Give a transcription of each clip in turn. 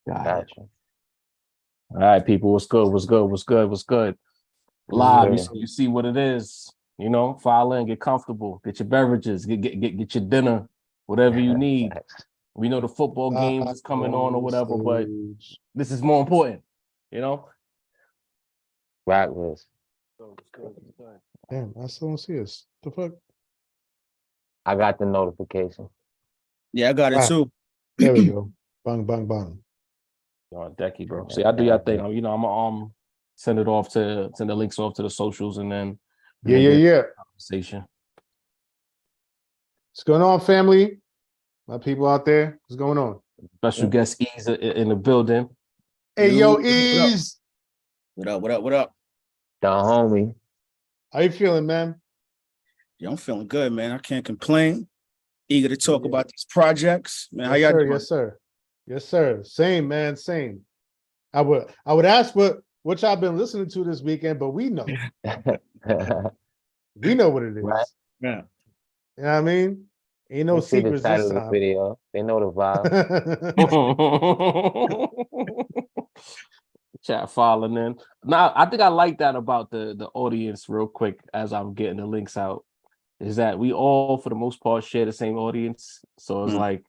Gotcha. All right, people. What's good? What's good? What's good? What's good? Live. You see what it is. You know, file in, get comfortable, get your beverages, get your dinner, whatever you need. We know the football games is coming on or whatever, but this is more important. You know. Rock was. Damn, I still don't see us. The fuck? I got the notification. Yeah, I got it too. There we go. Bang, bang, bang. Oh, Decky, bro. See, I do your thing. You know, I'm gonna send the links off to the socials and then Yeah. Conversation. What's going on, family? My people out there. What's going on? Special guest Ease in the building. Hey, yo, Ease. What up? The homie. How you feeling, man? Yeah, I'm feeling good, man. I can't complain. Eager to talk about these projects, man. How y'all doing? Yes, sir. Same, man. Same. I would ask what y'all been listening to this weekend, but we know. We know what it is. Right. Yeah. You know what I mean? Ain't no secrets the this of the time. video. They know the vibe. Chat following in. Now, I think I like that about the audience real quick as I'm getting the links out. Is that we all, for the most part, share the same audience. So it's like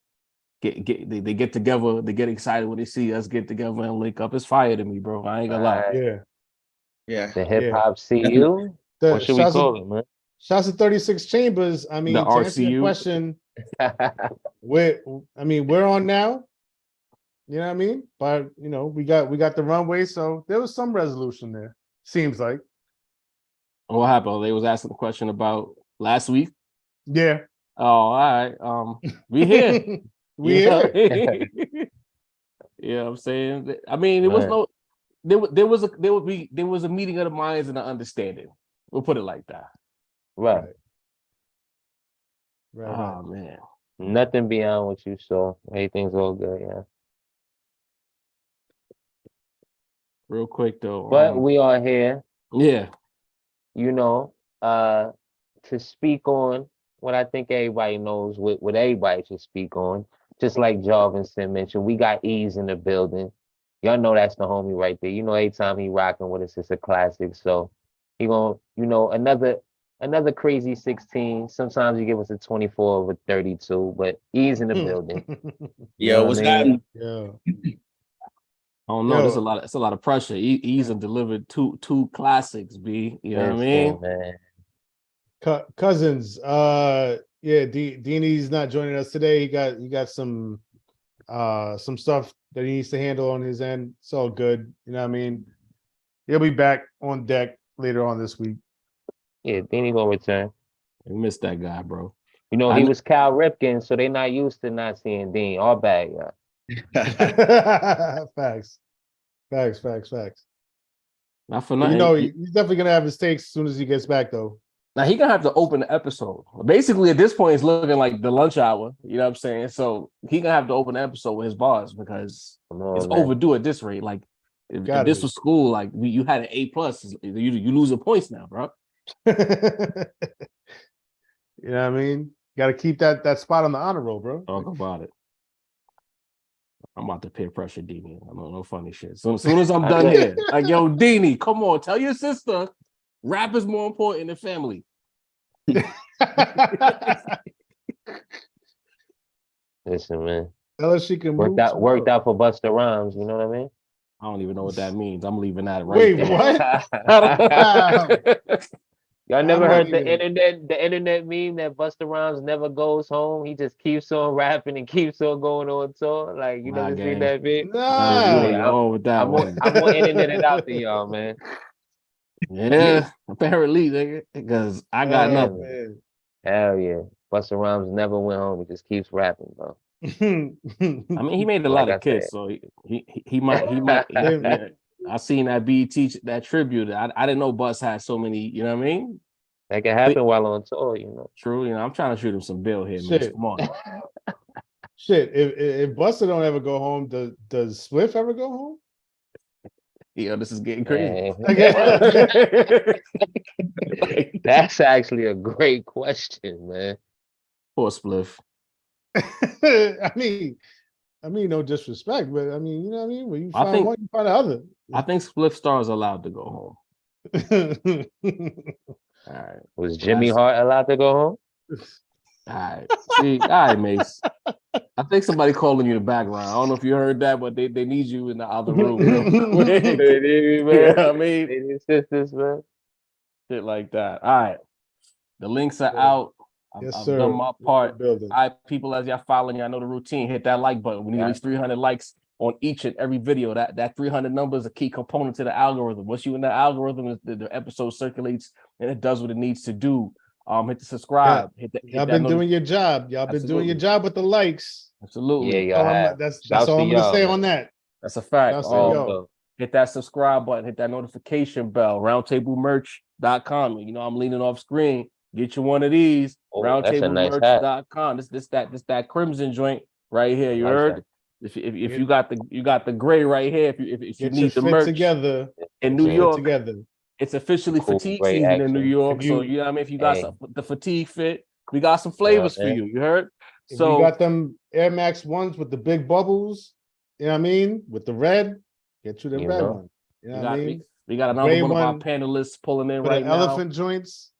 they get together, they get excited when they see us get together and link up. It's fire to me, bro. I ain't gonna lie. Yeah. The hip hop CU. What should we call it, man? Shouts to 36 Chambers. I mean, the to RCU. answer your question, we're on now. You know what I mean? But you know, we got the runway, so there was some resolution there. Seems like. What happened? They was asking the question about last week. Yeah. Oh, all right. We here. We here. Yeah, I'm saying. I mean, it was no. There was a meeting of the minds and an understanding. We'll put it like that. Right. Oh man. Nothing beyond what you saw. Everything's all good, yeah. Real quick though. But we are here. Yeah. You know, to speak on what I think everybody knows, what everybody should speak on. Just like Jarvinson mentioned, we got Ease in the building. Y'all know that's the homie right there. You know, every time he rocking with us, it's a classic. So he gonna, you know, another crazy 16. Sometimes you give us a 24 over 32, but Ease in the building. Yo, what's happening? Yeah. I don't know. There's a lot. It's a lot of pressure. Ease and delivered two classics. B. You know what I mean? Man. Cousins. Deanie's not joining us today. He got some stuff that he needs to handle on his end. It's all good. You know what I mean? He'll be back on deck later on this week. Yeah, Deanie gonna return. I missed that guy, bro. You know, he was Cal Ripken, so they not used to not seeing Dean. All bad, yeah. Facts. Not for nothing. You know, he's definitely gonna have his takes as soon as he gets back, though. Now he gonna have to open the episode. Basically, at this point, it's looking like the lunch hour. You know what I'm saying? So he gonna have to open the episode with his bars because it's overdue at this rate. Like if this was school, like you had an A+, you losing points now, bro. You know what I mean? Got to keep that spot on the honor roll, bro. Talk about it. I'm about to peer pressure Deanie. I don't know funny shit. So as soon as I'm done here, like, yo, Deanie, come on, tell your sister, rap is more important than family. Listen, man. Tell her she can worked out for Busta Rhymes. You know what I mean? I don't even know what that means. I'm leaving that right. Wait, what? Y'all never heard the internet meme that Busta Rhymes never goes home. He just keeps on rapping and keeps on going on tour. Like, you never seen that meme? I'm gonna internet it out to y'all, man. Yeah, apparently, nigga, because I got nothing. Man. Hell yeah. Busta Rhymes never went home. He just keeps rapping, bro. I mean, he made a lot of kids, so he might. Yeah. I seen that BET that tribute. I didn't know Bus had so many. You know what I mean? That can happen while on tour. You know. True. You know, I'm trying to shoot him some bill here, man. Come on. Shit. If Busta don't ever go home, does Swift ever go home? Yeah, this is getting crazy. That's actually a great question, man. Poor Spliff. I mean, I mean, no disrespect, but I mean, you know what I mean? When you I find think- one, you find the other. I think Spliff Star is allowed to go home. All right. Was Jimmy That's- Hart allowed to go home? All right. See, all right, Mace. I think somebody calling you in the background. I don't know if you heard that, but they need you in the other room real quick. Yeah, I mean, They need sisters, man. shit like that. All right. The links are out. Yes, I've sir. done my part. Building. All right, people, as y'all following, y'all know the routine. Hit that like button. We need at least 300 likes on each and every video. That 300 number is a key component to the algorithm. Once you in the algorithm, the episode circulates and it does what it needs to do. Hit the subscribe. Hit Y'all been doing your job. Y'all been doing your job with the likes. Absolutely. Yeah, y'all have. That's Shouts all to I'm gonna y'all, say man. on that. That's a fact. Shouts to y'all. Hit that subscribe button. Hit that notification bell. Roundtablemerch.com. You know I'm leaning off screen. Get you one of these. Oh, that's a nice hat. Roundtablemerch.com. This that crimson joint right here. You I like heard? that. If you got the gray right here, if you Get need your the fit merch together. in New Fit York, together. it's officially Cool, fatigue great season in New action. York. If So you- you know what I mean. If you got Hey. the fatigue fit, we got some flavors for man. you. You heard? If So you got them Air Max ones with the big bubbles, you know what I mean? With the red, get you the You red know. one. You know what I mean? we got another gray one of our one panelists pulling in For right the now. elephant joints.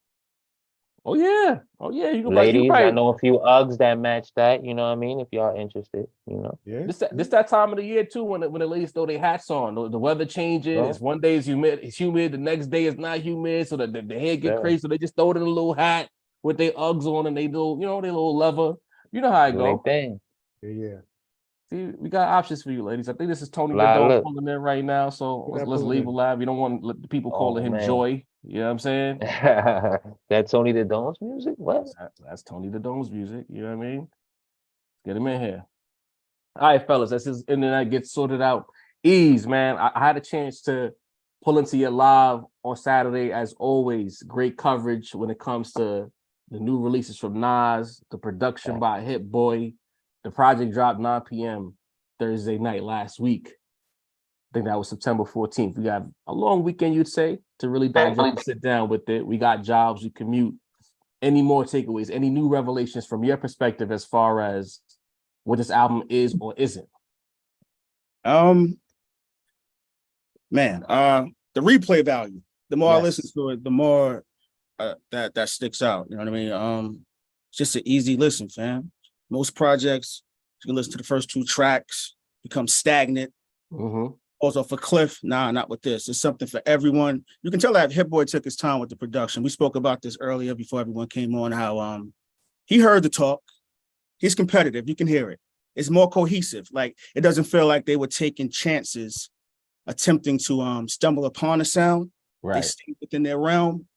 Oh yeah. You can Ladies, right. I know a few Uggs that match that. You know what I mean? If y'all interested, you know. Yeah. This that time of the year too when the ladies throw their hats on. The weather changing. Bro. It's one day it's humid. The next day it's not humid. So the hair get Yeah. crazy. So they just throw it in a little hat with their Uggs on and they little, their little leather. You know how I Do go. their thing. Yeah. See, we got options for you, ladies. I think this is Tony Live Bedone look. pulling in right now. So Who that let's pulling leave in? a live. You don't want to let the people calling him man. Joy. You know what I'm saying? That Tony the Dome's music? What? That's Tony the Dome's music. You know what I mean? Get him in here. All right, fellas, that's his internet gets sorted out. Ease, man. I had a chance to pull into your live on Saturday, as always. Great coverage when it comes to the new releases from Nas, the production by Hit-Boy. The project dropped 9 p.m. Thursday night last week. I think that was September 14th. We got a long weekend, you'd say, to really digest and sit down with it. We got jobs, we commute. Any more takeaways, any new revelations from your perspective as far as what this album is or isn't? Man, the replay value. The more I Yes. listen to it, the more that sticks out. You know what I mean? It's just an easy listen, fam. Most projects, you can listen to the first 2 tracks, become stagnant, falls off a cliff. Nah, not with this. It's something for everyone. You can tell that Hit-Boy took his time with the production. We spoke about this earlier before everyone came on, how he heard the talk. He's competitive. You can hear it. It's more cohesive. Like, it doesn't feel like they were taking chances, attempting to stumble upon a sound. They Right. stayed within their realm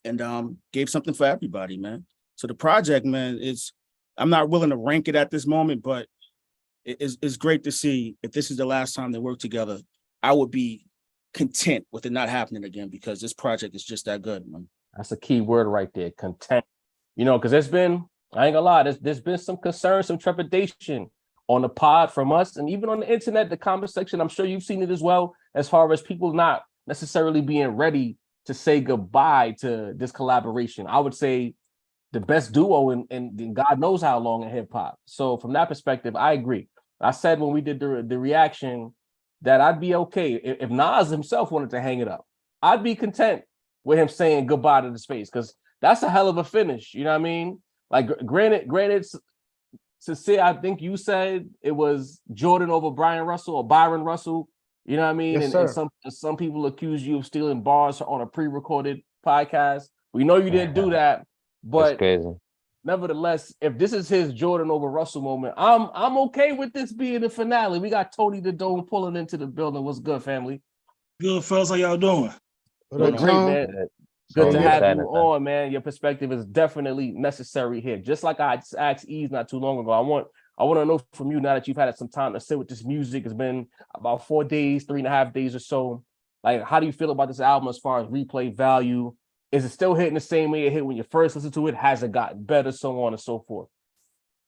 and gave something for everybody, man. So the project, man, I'm not willing to rank it at this moment, but it's great to see. If this is the last time they work together, I would be content with it not happening again, because this project is just that good, man. That's a key word right there, content. Because there's been, I ain't gonna lie, there's been some concern, some trepidation on the pod from us, and even on the internet, the comment section. I'm sure you've seen it as well, as far as people not necessarily being ready to say goodbye to this collaboration. I would say the best duo in God knows how long in hip hop. So from that perspective, I agree. I said when we did the reaction that I'd be okay if Nas himself wanted to hang it up. I'd be content with him saying goodbye to the space, because that's a hell of a finish. You know what I mean? Like, granted, Sincere, I think you said it was Jordan over Byron Russell. You know what I mean? Yes, and some people accuse you of stealing bars on a pre-recorded podcast. We know you didn't do that, That's but crazy. nevertheless, if this is his Jordan over Russell moment, I'm okay with this being the finale. We got Tony the Dome pulling into the building. What's good, family? Good, fellas. How y'all doing? What Doing up, great, Tom? man. Good to Tony have Bennett, you man. on, man. Your perspective is definitely necessary here. Just like I asked Ease not too long ago, I want to know from you, now that you've had some time to sit with this music. It's been about 4 days, 3.5 days or so. Like, how do you feel about this album as far as replay value? Is it still hitting the same way it hit when you first listened to it? Has it gotten better, so on and so forth?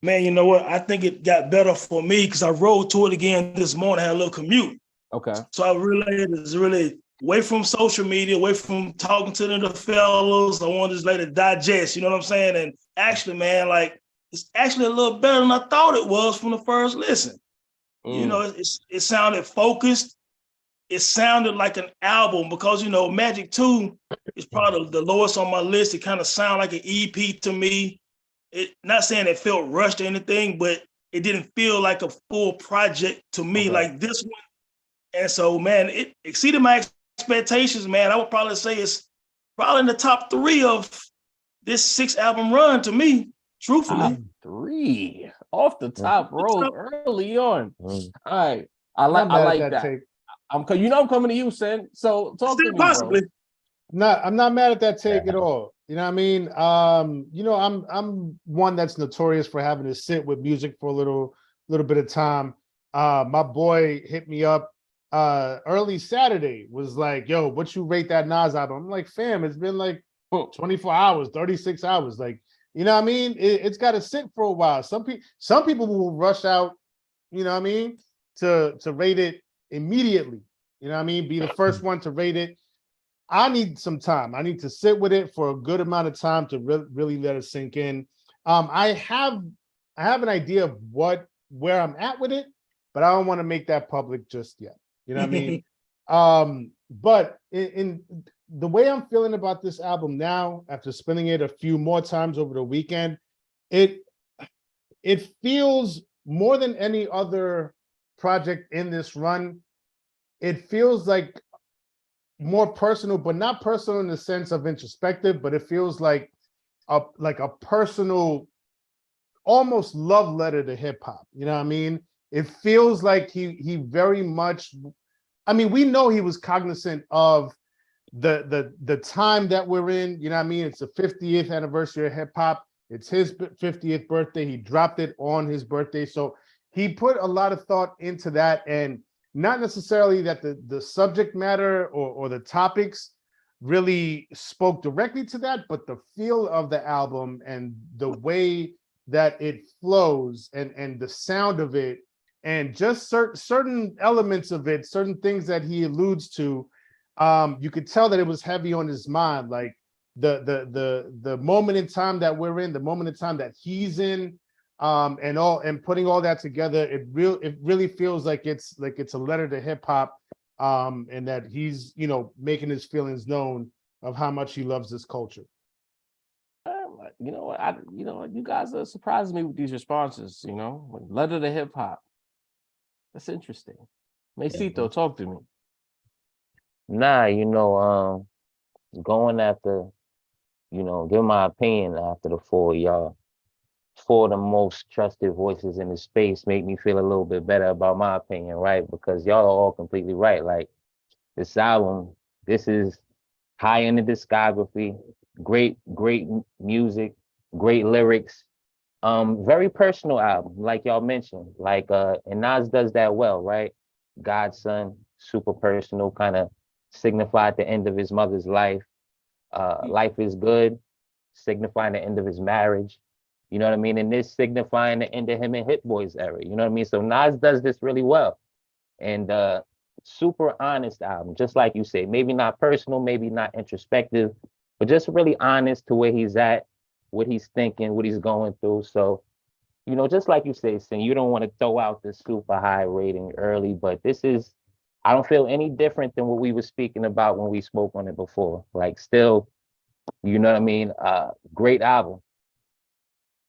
Man, you know what? I think it got better for me because I rode to it again this morning. I had a little commute. Okay. So I really away from social media, away from talking to the fellas. I wanted to just let it digest, you know what I'm saying? And actually, man, like, it's actually a little better than I thought it was from the first listen. You know, it sounded focused. It sounded like an album because, you know, Magic 2 is probably the lowest on my list. It kind of sounded like an EP to me. It not saying it felt rushed or anything, but it didn't feel like a full project to me like this one. And so, man, it exceeded my expectations, man. I would probably say it's probably in the top 3 of this 6-album run to me, truthfully. 3 off the top road early on. All right. I like that. Take. I'm coming to you, Sen. So talk to me, possibly. bro. I'm not mad at that take at all. You know what I mean? You know, I'm one that's notorious for having to sit with music for a little bit of time. My boy hit me up early Saturday, was like, yo, what you rate that Nas album? I'm like, fam, it's been like 24 hours, 36 hours. Like, you know what I mean? It's got to sit for a while. Some people will rush out, you know what I mean, to rate it immediately. You know what I mean? Be the first one to rate it. I need some time. I need to sit with it for a good amount of time to really let it sink in. I have an idea of where I'm at with it, but I don't want to make that public just yet. You know what I mean? But in the way I'm feeling about this album now, after spinning it a few more times over the weekend, it feels more than any other project in this run. It feels like more personal, but not personal in the sense of introspective, but it feels like a personal, almost love letter to hip hop. You know what I mean? It feels like he very much, I mean, we know he was cognizant of the time that we're in. You know what I mean? It's the 50th anniversary of hip hop. It's his 50th birthday. He dropped it on his birthday. So he put a lot of thought into that, and not necessarily that the subject matter or the topics really spoke directly to that, but the feel of the album and the way that it flows and the sound of it, and just certain elements of it, certain things that he alludes to, you could tell that it was heavy on his mind. Like the moment in time that we're in, the moment in time that he's in, and putting all that together, it really feels like it's a letter to hip hop, and that he's, you know, making his feelings known of how much he loves this culture. You know what? You guys are surprising me with these responses. You know, letter to hip hop. That's interesting. Mesito, talk to me. Nah, you know, going after, you know, give my opinion after the 4 of y'all. 4 of the most trusted voices in the space make me feel a little bit better about my opinion, right? Because y'all are all completely right. Like, this album, this is high in the discography, great music, great lyrics, very personal album, like y'all mentioned. Like, and Nas does that well, right? Godson, super personal, kind of signified the end of his mother's life. Life is Good, signifying the end of his marriage. You know what I mean? And this signifying the end of him and Hit-Boy's era. You know what I mean? So Nas does this really well. And super honest album, just like you say. Maybe not personal, maybe not introspective, but just really honest to where he's at, what he's thinking, what he's going through. So, you know, just like you say, Sin, you don't want to throw out the super high rating early, but this is, I don't feel any different than what we were speaking about when we spoke on it before. Like, still, you know what I mean? Great album.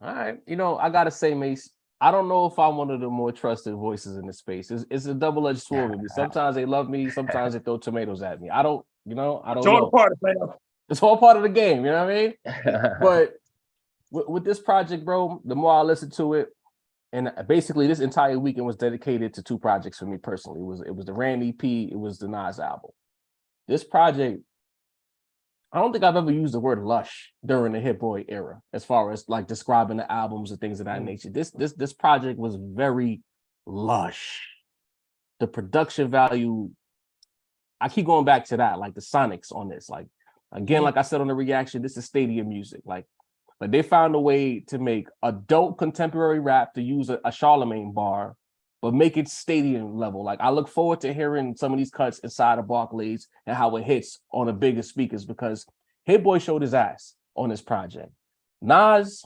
All right. You know, I gotta say, Mace, I don't know if I'm one of the more trusted voices in the space. It's a double-edged sword with me. Sometimes they love me, sometimes they throw tomatoes at me. I don't know. It's all part of it, man. It's all part of the game, you know what I mean? But with this project, bro, the more I listen to it, and basically this entire weekend was dedicated to 2 projects for me personally. It was the Ran EP, it was the Nas album. This project, I don't think I've ever used the word lush during the Hit-Boy era, as far as like describing the albums and things of that nature. This project was very lush. The production value, I keep going back to that, like the sonics on this. Like, again, like I said on the reaction, this is stadium music. Like they found a way to make adult contemporary rap, to use a Charlemagne bar, but make it stadium level. Like, I look forward to hearing some of these cuts inside of Barclays and how it hits on the bigger speakers, because Hit-Boy showed his ass on this project. Nas,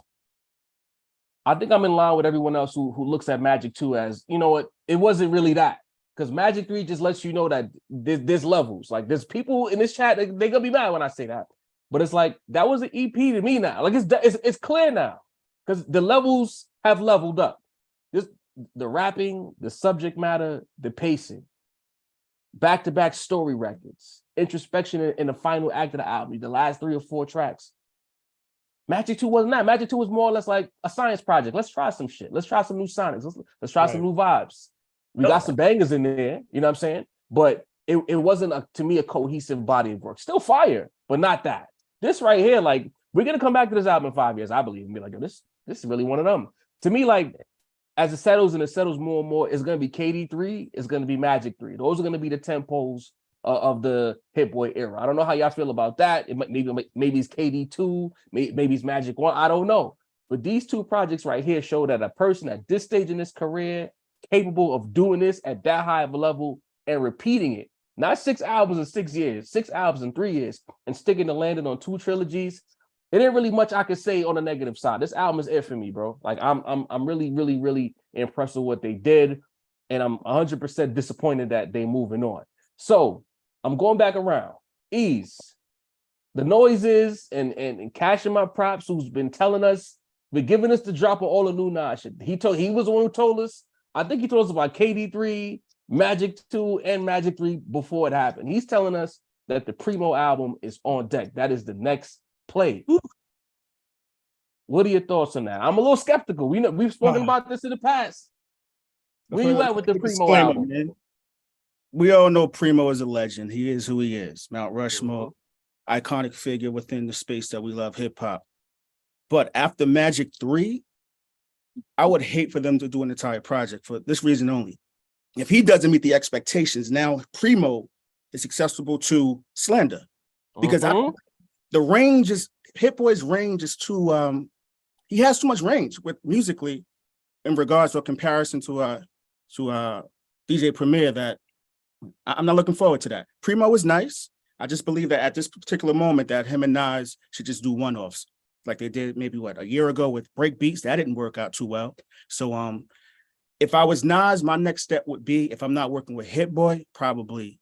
I think I'm in line with everyone else who looks at Magic 2 as, you know what, it wasn't really that. Because Magic 3 just lets you know that there's levels. Like, there's people in this chat, they're gonna be mad when I say that. But it's like, that was an EP to me now. Like, it's clear now. Because the levels have leveled up. The rapping, the subject matter, the pacing, back-to-back story records, introspection in the final act of the album, the last 3 or 4 tracks. Magic 2 wasn't that. Magic 2 was more or less like a science project. Let's try some shit. Let's try some new sonics. Let's try some new vibes. We got some bangers in there, you know what I'm saying? But it wasn't, to me, a cohesive body of work. Still fire, but not that. This right here, like, we're going to come back to this album in 5 years, I believe, and be like, yo, this is really one of them. To me, like, as it settles more and more, it's going to be KD3, it's going to be Magic 3. Those are going to be the tempos of the Hit-Boy era. I don't know how y'all feel about that. Maybe it's KD2, maybe it's Magic 1. I don't know. But these 2 projects right here show that a person at this stage in his career capable of doing this at that high of a level and repeating it. Not 6 albums in 6 years, 6 albums in 3 years, and sticking to landing on 2 trilogies. It ain't really much I could say on the negative side. This album is it for me, bro. Like, I'm really, really, really impressed with what they did, and I'm 100% disappointed that they moving on. So I'm going back around. Ease, the noises, and cashing my props, who's been telling us, been giving us the drop of all the new Nas shit. He was the one who told us. I think he told us about KD3, Magic 2, and Magic 3 before it happened. He's telling us that the Primo album is on deck. That is the next play. Ooh. What are your thoughts on that? I'm a little skeptical. We've spoken about this in the past. Where you at with the Primo album? Man. We all know Primo is a legend. He is who he is. Mount Rushmore, iconic figure within the space that we love, hip hop. But after Magic 3, I would hate for them to do an entire project for this reason only. If he doesn't meet the expectations, now Primo is accessible to slander. Because the range is, Hit-Boy's range is too, he has too much range with musically in regards to a comparison to DJ Premier that I'm not looking forward to that. Primo is nice. I just believe that at this particular moment that him and Nas should just do one-offs like they did maybe a year ago with Break Beats. That didn't work out too well. So if I was Nas, my next step would be, if I'm not working with Hit-Boy, probably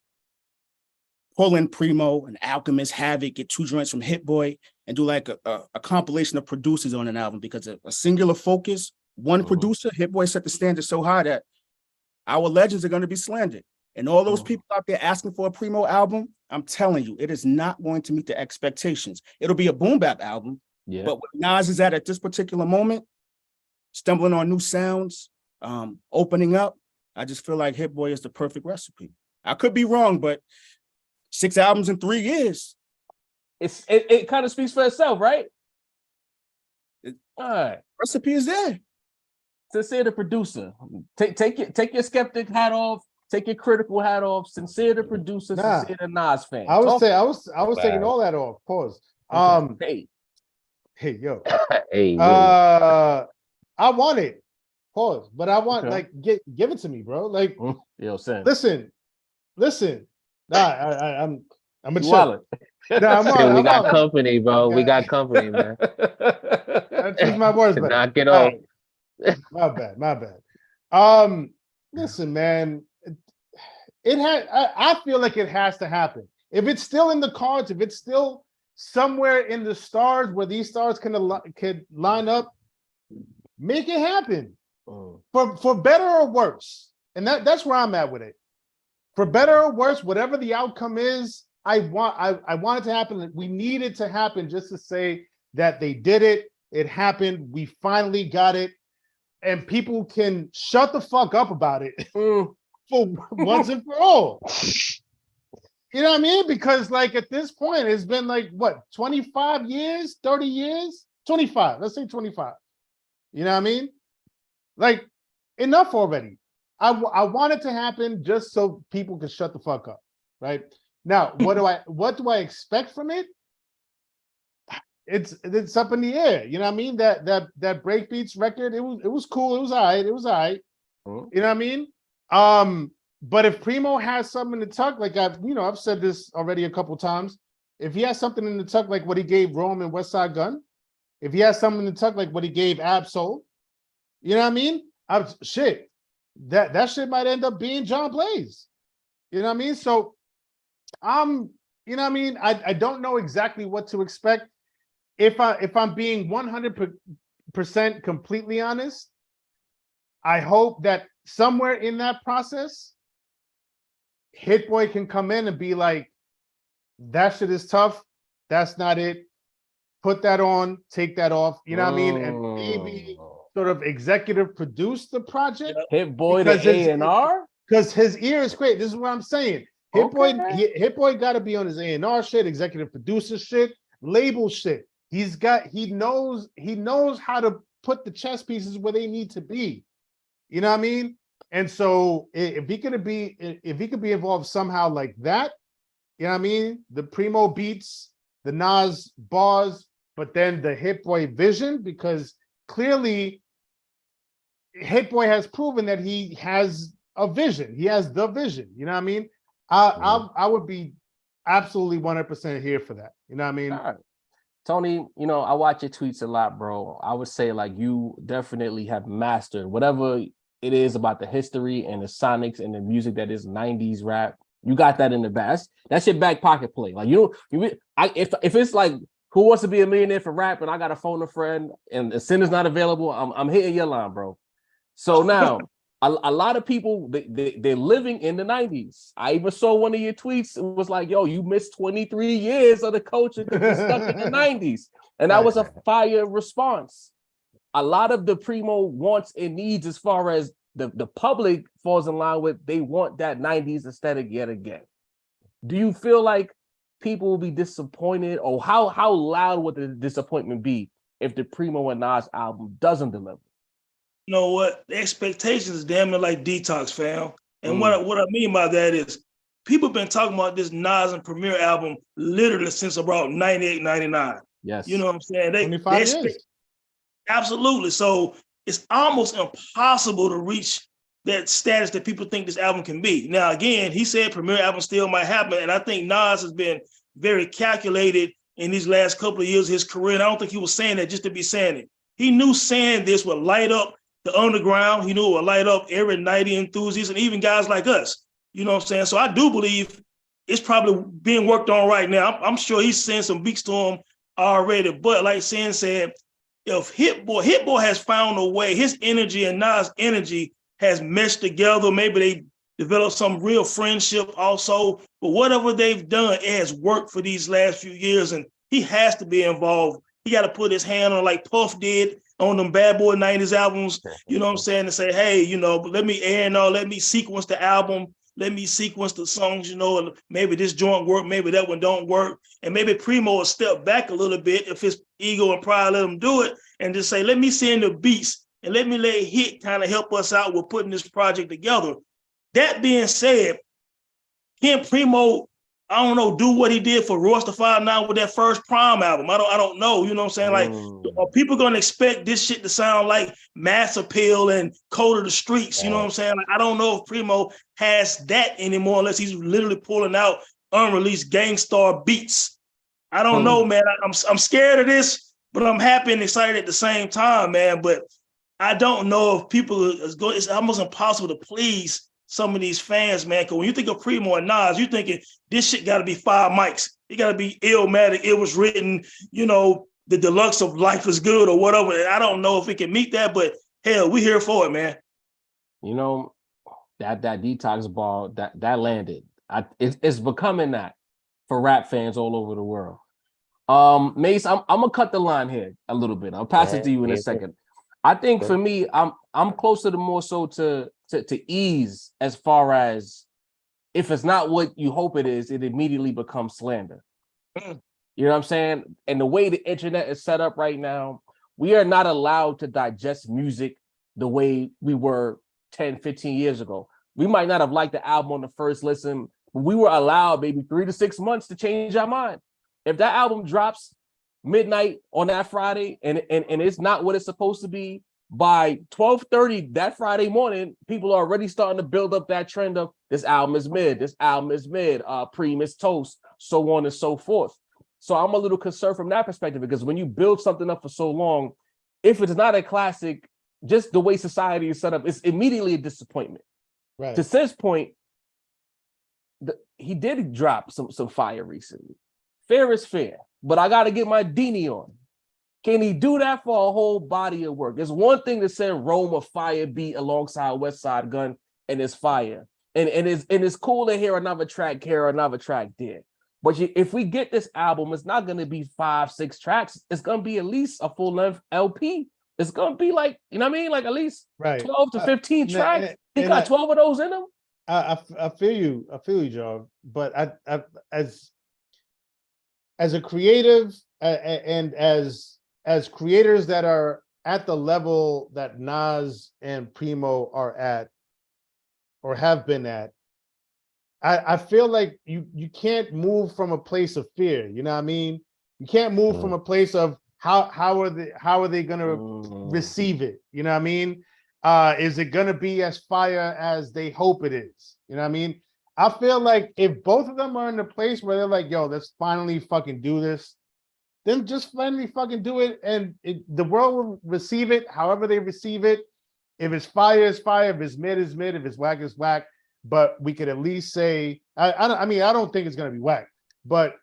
pull in Primo and Alchemist, Havoc, get 2 joints from Hit-Boy and do like a compilation of producers on an album, because a singular focus, one producer, Hit-Boy set the standard so high that our legends are going to be slandered. And all those people out there asking for a Primo album, I'm telling you, it is not going to meet the expectations. It'll be a boom bap album, but what Nas is at this particular moment, stumbling on new sounds, opening up, I just feel like Hit-Boy is the perfect recipe. I could be wrong, but 6 albums in 3 years. It kind of speaks for itself, right? All right. Recipe is there. Sincere the producer. Take your skeptic hat off. Take your critical hat off. Sincere the producer. Sincere the Nas fan. I was taking all that off. Pause. Okay. Hey, yo. Hey, yo. I want it. Pause. But I want give it to me, bro. Like, yo, Sam. Listen. Nah, I'm a chill. Nah, we got company, bro. We got company, man. I choose my words, but knock it off. My bad. Listen, man. I feel like it has to happen. If it's still in the cards, if it's still somewhere in the stars where these stars could line up, make it happen. For better or worse. And that's where I'm at with it. For better or worse, whatever the outcome is, I want it to happen. We need it to happen just to say that they did it. It happened. We finally got it. And people can shut the fuck up about it for once and for all. You know what I mean? Because like at this point, it's been like, what, 25 years, 30 years? 25, let's say 25. You know what I mean? Like, enough already. I want it to happen just so people can shut the fuck up, right? Now, what do I expect from it? It's up in the air. You know what I mean? That Breakbeats record, it was cool. It was all right. You know what I mean? But if Primo has something in the tuck, like I've said this already a couple times, if he has something in the tuck like what he gave Rome and West Side Gun, if he has something in the tuck like what he gave Ab Soul, You know what I mean? Shit. That shit might end up being John Blaze. You know what I mean? So you know what I mean? I don't know exactly what to expect. If I'm being 100% completely honest, I hope that somewhere in that process, Hit-Boy can come in and be like, that shit is tough. That's not it. Put that on, take that off. You know what I mean? And maybe sort of executive produce the project. Hit-Boy to A&R? Because his ear is great. This is what I'm saying. Hit-Boy got to be on his A&R shit, executive producer shit, label shit. He knows how to put the chess pieces where they need to be. You know what I mean? And so if he could be involved somehow like that, you know what I mean? The Primo beats, the Nas bars, but then the Hit-Boy vision, because clearly Hit-Boy has proven that he has a vision. He has the vision. You know what I mean? I would be absolutely 100% here for that. You know what I mean? All right. Tony, you know, I watch your tweets a lot, bro. I would say like you definitely have mastered whatever it is about the history and the sonics and the music that is 90s rap. You got that in the back. That's your back pocket play. Like if it's like Who Wants to Be a Millionaire for rap and I got to phone a friend and the sinner's not available, I'm hitting your line, bro. So now a lot of people they're living in the 90s. I even saw one of your tweets. It was like, yo, you missed 23 years of the culture because you're stuck in the 90s. And that was a fire response. A lot of the Primo wants and needs as far as the public falls in line with, they want that 90s aesthetic yet again. Do you feel like people will be disappointed, or how loud would the disappointment be if the Primo and Nas album doesn't deliver? You know what? The expectations is damn near like Detox, fam. And what I mean by that is people been talking about this Nas and Premier album literally since about 98, 99. Yes. You know what I'm saying? 25 years. Absolutely. So it's almost impossible to reach that status that people think this album can be. Now, again, he said Premier album still might happen, and I think Nas has been very calculated in these last couple of years of his career, and I don't think he was saying that just to be saying it. He knew saying this would light up the underground. He knew it would light up every 90 enthusiast and even guys like us. You know what I'm saying? So I do believe it's probably being worked on right now. I'm sure he's seeing some beats to him already, but like Sin said, if Hit-Boy has found a way, his energy and Nas' energy has meshed together. Maybe they developed some real friendship also. But whatever they've done, it has worked for these last few years, and he has to be involved. He got to put his hand on, like Puff did on them Bad Boy 90s albums, you know what I'm saying, and say, hey, you know, let me let me sequence the album. Let me sequence the songs, you know, and maybe this joint work, maybe that one don't work. And maybe Primo will step back a little bit if his ego and pride let him do it and just say, let me send the beats and let Hit kind of help us out with putting this project together. That being said, can Primo, I don't know, do what he did for Royce da 5'9" with that first Prime album? I don't know, you know what I'm saying? Like, are people going to expect this shit to sound like Mass Appeal and Code of the Streets? You know what I'm saying? Like, I don't know if Primo has that anymore unless he's literally pulling out unreleased Gangstar beats. I don't know, man. I'm scared of this, but I'm happy and excited at the same time, man. But I don't know if it's almost impossible to please some of these fans, man. Because when you think of Primo and Nas, you're thinking this shit got to be 5 mics. It got to be Illmatic. It was written, you know, the deluxe of Life is Good or whatever. I don't know if it can meet that, but hell, we here for it, man. You know, that Detox ball that landed. It's becoming that for rap fans all over the world. Mace, I'm gonna cut the line here a little bit. I'll pass it to you in a second. I think for me, I'm closer to more so to ease, as far as if it's not what you hope it is, it immediately becomes slander. You know what I'm saying? And the way the internet is set up right now, we are not allowed to digest music the way we were 10, 15 years ago. We might not have liked the album on the first listen, but we were allowed maybe 3 to 6 months to change our mind. If that album drops midnight on that Friday and it's not what it's supposed to be, by 12:30 that Friday morning, people are already starting to build up that trend of this album is mid, Preem is toast, so on and so forth. So I'm a little concerned from that perspective, because when you build something up for so long, if it's not a classic, just the way society is set up, it's immediately a disappointment. Right. To Sid's point, he did drop some fire recently. Fair is fair, but I got to get my Dini on. Can he do that for a whole body of work? It's one thing to send Rome a fire beat alongside West Side Gun and it's fire. And it's cool to hear another track here, another track there. But if we get this album, it's not going to be 5-6 tracks. It's going to be at least a full-length LP. It's going to be like, you know what I mean? Like at least 12 to 15 tracks. He got 12 of those in him. I feel you, Joe. But I as a creative and as creators that are at the level that Nas and Primo are at or have been at, I feel like you can't move from a place of fear. You know what I mean? You can't move from a place of how are they gonna receive it? You know what I mean? Is it gonna be as fire as they hope it is? You know what I mean? I feel like if both of them are in a place where they're like, yo, let's finally fucking do this, then just finally fucking do it, and the world will receive it however they receive it. If it's fire, it's fire. If it's mid, it's mid. If it's whack, it's whack. But we could at least say, I mean, I don't think it's gonna be whack, but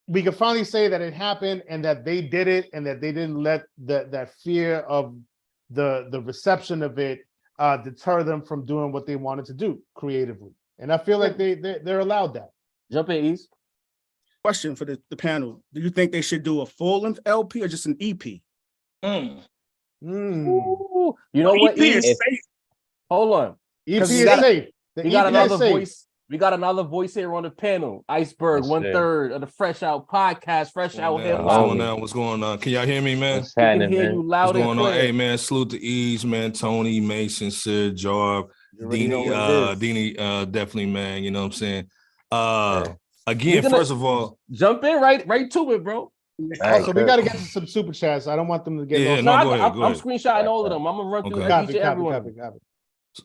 we could finally say that it happened and that they did it and that they didn't let that fear of the reception of it deter them from doing what they wanted to do creatively. And I feel like they're allowed that. Jump in, East. Question for the panel. Do you think they should do a full-length LP or just an EP? Ooh, you know what? EP is safe. Hold on. EP is safe. We got another voice. We got another voice here on the panel. Iceberg, Yes, 1/3 of the Fresh Out podcast. Fresh Out What's going on? What's going on? Can y'all hear me, man? What's happening, We can hear man? you loud What's and going on? clear. Hey, man, salute to Ease, man, Tony, Mason, Sid, Jarv, You already know what it is. Dini, definitely, man. You know what I'm saying? Yeah. Again, We're gonna- first of all, Jump in right to it, bro. Right, Also, we got to get to some super chats. I don't want them to get Yeah, lost. no, No, go ahead, I'm go ahead. screenshotting all of them. I'm gonna run through Okay. each and every one. Copy.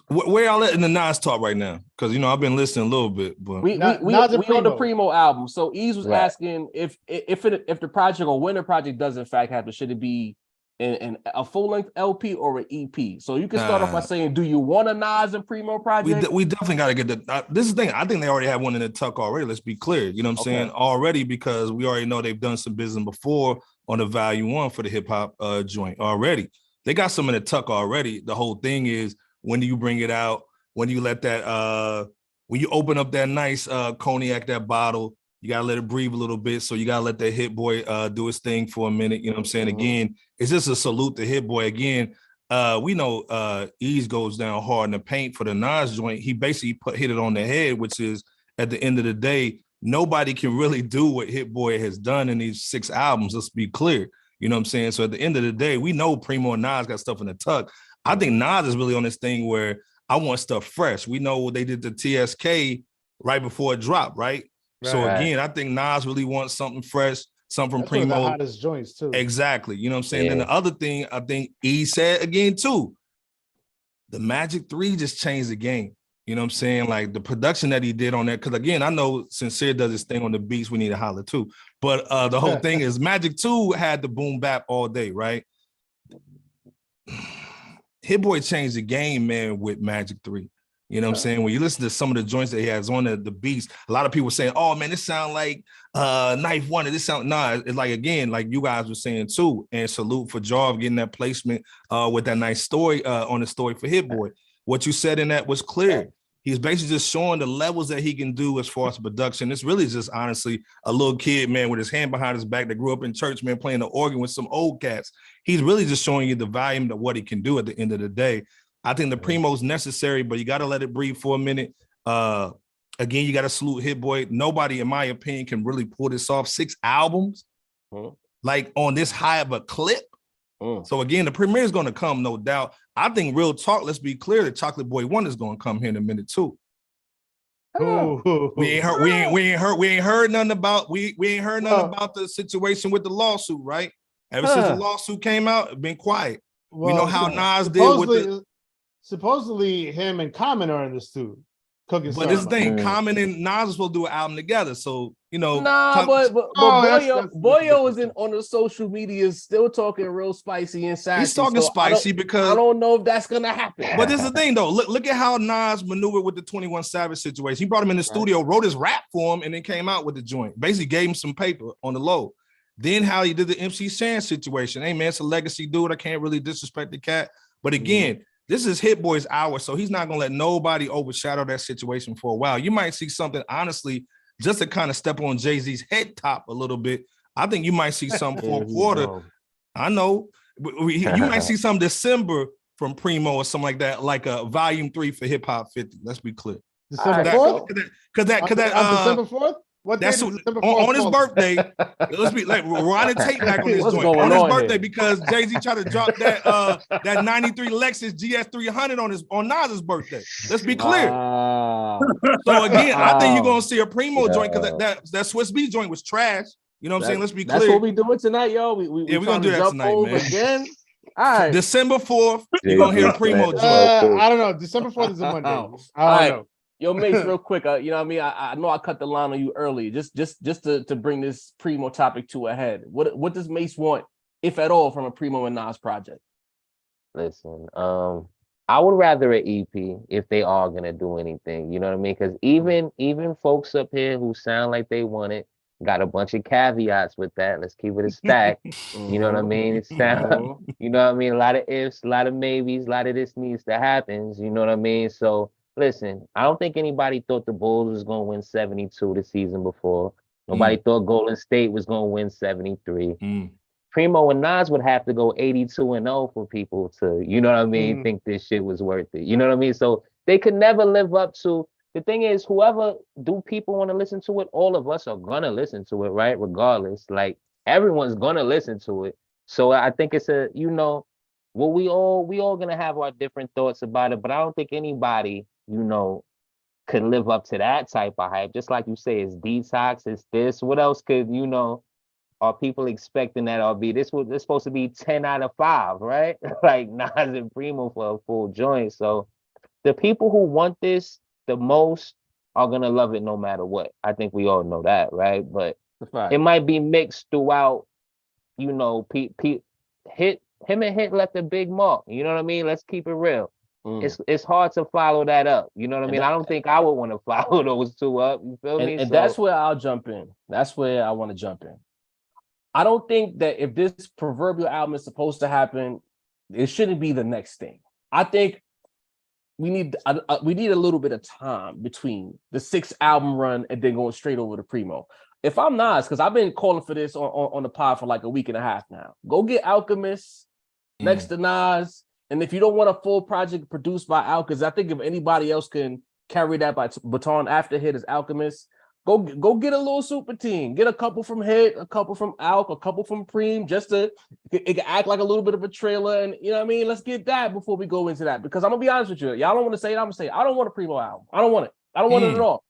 where y'all at in the Nas talk right now? Because you know I've been listening a little bit, but We Nas and on the Primo. Primo album. So Ease was Right. asking if the project or when the project does in fact happen, should it be in a full length LP or an EP? So you can start off by saying, do you want a Nas and Primo project? we definitely got to get the. This is the thing. I think they already have one in the tuck already. Let's be clear. You know what I'm saying? Already, because we already know they've done some business before on the Value One for the hip hop joint already. They got some in the tuck already. The whole thing is, when do you bring it out? When do you let that when you open up that nice cognac, that bottle, you gotta let it breathe a little bit. So you gotta let that Hit-Boy do his thing for a minute. You know what I'm saying? Again, it's just a salute to Hit-Boy. Again, we know Ease goes down hard in the paint for the Nas joint. He basically hit it on the head, which is at the end of the day, nobody can really do what Hit-Boy has done in these 6 albums. Let's be clear. You know what I'm saying? So at the end of the day, we know Primo and Nas got stuff in the tuck. I think Nas is really on this thing where I want stuff fresh. We know they did the TSK right before it dropped, right? So again, I think Nas really wants something fresh, something from That's one of Primo. the hottest joints too. Exactly. You know what I'm saying? Then the other thing I think he said again too, the Magic 3 just changed the game. You know what I'm saying? Like the production that he did on that. Because again, I know Sincere does his thing on the beats. We need to holler too. But the whole thing is Magic 2 had the boom bap all day, right? Hit-Boy changed the game, man, with Magic 3. You know what I'm saying? When you listen to some of the joints that he has on the beats, a lot of people saying, oh man, this sound like Knife One. This sound it's like, again, like you guys were saying too, and salute for Jarv getting that placement with that nice story on the story for Hit-Boy. What you said in that was clear. He's basically just showing the levels that he can do as far as production. It's really just honestly a little kid, man, with his hand behind his back that grew up in church, man, playing the organ with some old cats. He's really just showing you the volume of what he can do at the end of the day. I think the Primo's necessary, but you got to let it breathe for a minute. Again, you got to salute Hit-Boy. Nobody, in my opinion, can really pull this off. 6 albums, like on this high of a clip. So again, the premiere is going to come, no doubt. I think real talk, let's be clear, the Chocolate Boy 1 is going to come here in a minute too. We ain't heard nothing about the situation with the lawsuit, right? Ever since the lawsuit came out, it's been quiet. Well, we know how Nas did with the supposedly him and Common are in this too. cooking. But this is the thing, Mm. Common and Nas are supposed to do an album together. So, you know, Nah, but that's Boyo is different. on the social media still talking real spicy and sassy. he's talking so spicy I because don't know if that's gonna happen. but this is the thing though. Look at how Nas maneuvered with the 21 Savage situation. He brought him in the studio, wrote his rap for him, and then came out with the joint. Basically gave him some paper on the low. Then how he did the MC Shan situation. Hey man, it's a legacy dude. I can't really disrespect the cat. But again, this is Hit-Boy's hour, so he's not gonna let nobody overshadow that situation for a while. You might see something, honestly, just to kind of step on Jay-Z's head top a little bit. I think you might see some fourth quarter. I know. You might see some December from Primo or something like that, like a volume 3 for Hip Hop 50. Let's be clear. December Alright, 4th? Cause that On December 4th? What day that's does December 4th on his fall? birthday. Let's be like rewinding tape back on this What's joint. going On his on birthday here? because Jay-Z tried to drop that 93 Lexus GS 300 on Nas's birthday. Let's be clear. So again, I think you're gonna see a Primo joint because that Swiss B joint was trash. You know what I'm saying? Let's be clear. That's what we doing tonight, yo. We're gonna do that tonight, man. Again. All right. December 4th, you're gonna hear a Primo joint. I don't know. December 4th is a Monday. I don't know. Yo, Mace, real quick. You know what I mean? I know I cut the line on you early. Just to bring this Primo topic to a head. What does Mace want, if at all, from a Primo and Nas project? Listen, I would rather an EP if they are gonna do anything. You know what I mean? Because even folks up here who sound like they want it got a bunch of caveats with that. Let's keep it a stack. You know what I mean? It sound, you know what I mean? A lot of ifs, a lot of maybes, a lot of this needs to happen. You know what I mean? So listen, I don't think anybody thought the Bulls was gonna win 72 the season before. Nobody thought Golden State was gonna win 73. Primo and Nas would have to go 82-0 for people to, you know what I mean, think this shit was worth it. You know what I mean? So they could never live up to. The thing is, whoever do people want to listen to it, all of us are gonna listen to it, right? Regardless, like everyone's gonna listen to it. So I think it's a, you know, well, we all gonna have our different thoughts about it, but I don't think anybody, you know, could live up to that type of hype. Just like you say, it's Detox, it's this. What else could, you know, are people expecting that or be this supposed to be 10 out of 5, right? Like Nas and Primo for a full joint. So the people who want this the most are gonna love it no matter what. I think we all know that, right? But it might be mixed throughout, you know, him and Hit left a big mark. You know what I mean? Let's keep it real. It's hard to follow that up. You know what I mean? I don't think I would want to follow those two up. You feel me? And that's where I'll jump in. That's where I want to jump in. I don't think that if this proverbial album is supposed to happen, it shouldn't be the next thing. I think we need a little bit of time between the 6th album run and then going straight over to Primo. If I'm Nas, because I've been calling for this on the pod for like a week and a half now, go get Alchemist next to Nas. And if you don't want a full project produced by Al, because I think if anybody else can carry that baton after Hit is Alchemist, go get a little super team. Get a couple from Hit, a couple from Alk, a couple from Preem, just to it can act like a little bit of a trailer. And you know what I mean? Let's get that before we go into that. Because I'm gonna be honest with you. Y'all don't want to say it. I'm gonna say it. I don't want a Primo album. I don't want it. I don't want it at all.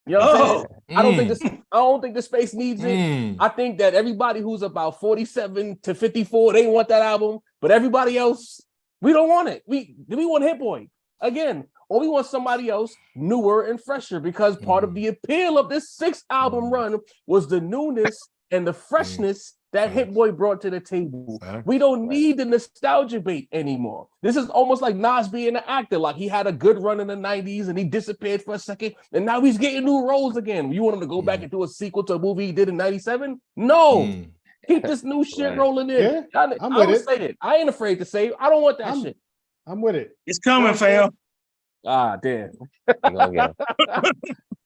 You know what I'm saying? I don't think the space needs it. I think that everybody who's about 47 to 54, they want that album, but everybody else, we don't want it. We want Hit-Boy again. Or we want somebody else newer and fresher, because part of the appeal of this 6th album run was the newness and the freshness that Hit-Boy brought to the table. We don't need the nostalgia bait anymore. This is almost like Nas being an actor. Like he had a good run in the 90s and he disappeared for a second, and now he's getting new roles again. You want him to go back and do a sequel to a movie he did in 97? No. Keep this new shit rolling in. Yeah, I'm with it. Say it. I ain't afraid to say it. I don't want that shit. I'm with it. It's coming, fam. Ah, damn. Damn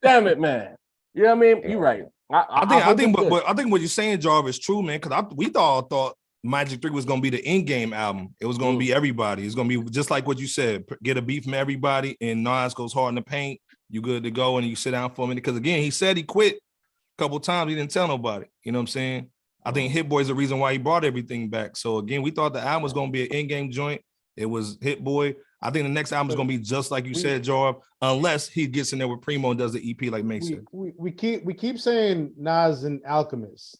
Damn it, man. You know what I mean? You're right. I think what you're saying, Jarvis, is true, man. Because we all thought Magic 3 was gonna be the in-game album. It was gonna be everybody. It's gonna be just like what you said. Get a beat from everybody, and Nas goes hard in the paint. You good to go, and you sit down for a minute. Because again, he said he quit a couple times. He didn't tell nobody. You know what I'm saying? I think Hit-Boy is the reason why he brought everything back. So again, we thought the album was gonna be an in-game joint. It was Hit-Boy. I think the next album is gonna be just like you said, Jarv, unless he gets in there with Primo and does the EP like Mason. We keep saying Nas and Alchemist.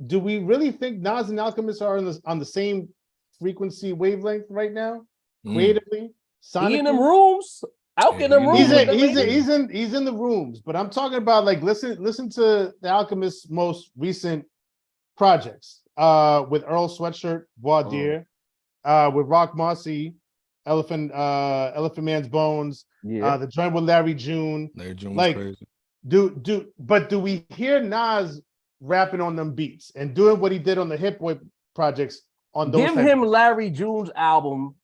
Do we really think Nas and Alchemist are on the same frequency wavelength right now? Creatively, sonically? He in them rooms. Out in the room. He's in the rooms, but I'm talking about like listen to the Alchemist's most recent projects. With Earl Sweatshirt, Voir Dire, with Rock Marcy, Elephant Man's Bones, the joint with Larry June. Larry June was like crazy. Do we hear Nas rapping on them beats and doing what he did on the Hit-Boy projects on those? Give him Larry June's album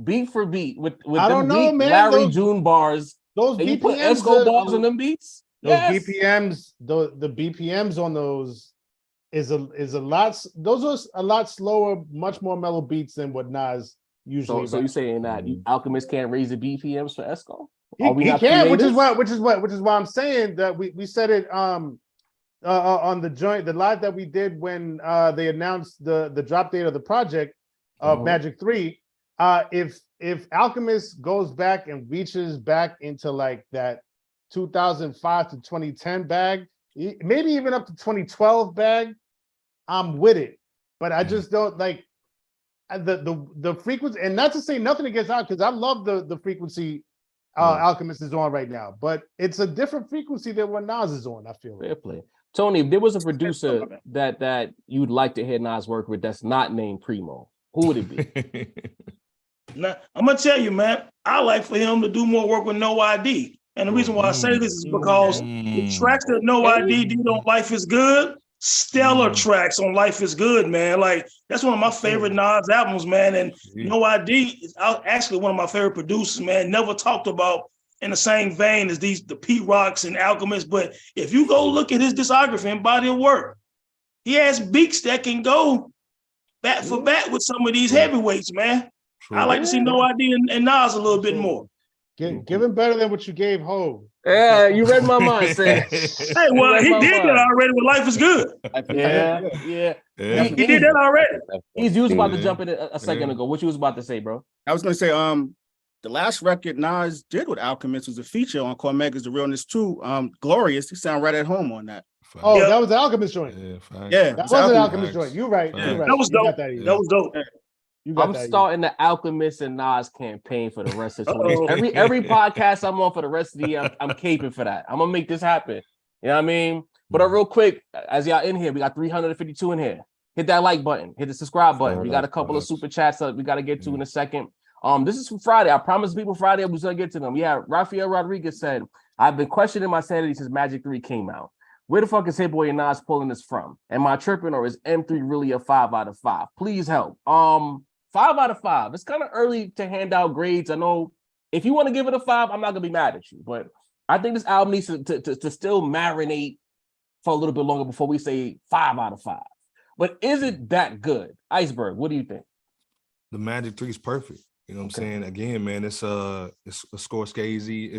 beat for beat with I don't know, man. Larry June bars. Those and BPMs, you put Esco bars on them beats. Those BPMs, the BPMs on those is a lot. Those are a lot slower, much more mellow beats than what Nas usually. So you're saying that Alchemist can't raise the BPMs for Esco? He can, which is why I'm saying that we said it on the joint, the live that we did when they announced the drop date of the project of Magic 3. If Alchemist goes back and reaches back into like that 2005 to 2010 bag, maybe even up to 2012 bag, I'm with it. But I just don't like the frequency, and not to say nothing against Al, because I love the frequency Alchemist is on right now, but it's a different frequency than what Nas is on. I feel fair play. Tony, if there was a producer that you'd like to hear Nas work with that's not named Primo, who would it be? Now, I'm gonna tell you, man, I like for him to do more work with No ID. And the reason why I say this is because the tracks that No ID did on Life is Good, stellar tracks on Life is Good, man. Like, that's one of my favorite Nas albums, man. And No ID is actually one of my favorite producers, man. Never talked about in the same vein as the Pete Rocks and Alchemist. But if you go look at his discography and body of work, he has beats that can go bat for bat with some of these heavyweights, man. I like to see No ID and Nas a little bit more. Give him better than what you gave Hov. Yeah, you read my mind, Sam. Hey, well, he did that already with Life is Good. Yeah. He did that already. You was about to jump in a second ago. What you was about to say, bro? I was gonna say, the last record Nas did with Alchemist was a feature on Cormega's The Realness 2. Glorious. He sound right at home on that. Oh, that was the Alchemist joint. Yeah, that was an Alchemist joint. You're right. You're right. That was dope. That was dope. I'm starting the Alchemist and Nas campaign for the rest of 20. Every podcast I'm on for the rest of the year, I'm caping for that. I'm gonna make this happen. You know what I mean? But real quick, as y'all in here, we got 352 in here. Hit that like button, hit the subscribe button. We got a couple of super chats that we got to get to in a second. This is from Friday. I promised people Friday I was gonna get to them. Yeah, Rafael Rodriguez said, I've been questioning my sanity since Magic 3 came out. Where the fuck is Hit-Boy and Nas pulling this from? Am I tripping, or is M3 really a 5 out of 5? Please help. 5 out of 5. It's kind of early to hand out grades. I know if you want to give it a 5, I'm not gonna be mad at you, but I think this album needs to still marinate for a little bit longer before we say 5 out of 5. But is it that good? Iceberg, what do you think? The Magic 3 is perfect. You know what I'm saying? Again, man, it's a Scorsese.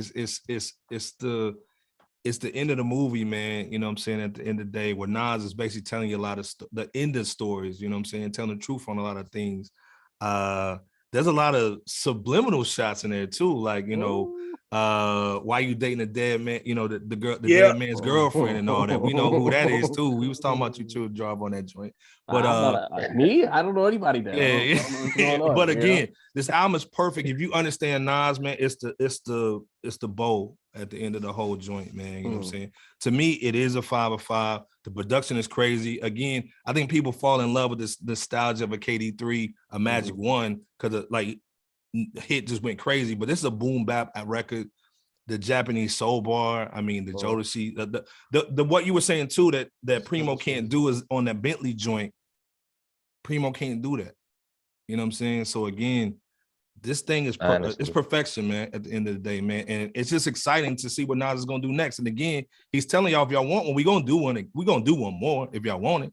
It's the end of the movie, man. You know what I'm saying? At the end of the day, where Nas is basically telling you a lot of the end of stories. You know what I'm saying? Telling the truth on a lot of things. There's a lot of subliminal shots in there too, like, you know, why you dating a dead man, you know, the dead man's girlfriend and all that. We know who that is too. We was talking about you too, Job, on that joint. But me, I don't know anybody there. Yeah. But again, this album is perfect. If you understand Nas, man, it's the bow at the end of the whole joint, man. You know what I'm saying? To me, it is a 5 of 5. The production is crazy. Again, I think people fall in love with this nostalgia of a KD3, a Magic 1, because like Hit just went crazy. But this is a boom bap record. The Japanese soul bar. I mean, the Jodeci. The what you were saying too that Primo can't do is on that Bentley joint. Primo can't do that. You know what I'm saying? So again, this thing is it's perfection, man, at the end of the day, man. And it's just exciting to see what Nas is gonna do next. And again, he's telling y'all, if y'all want one, we're gonna do one more if y'all want it.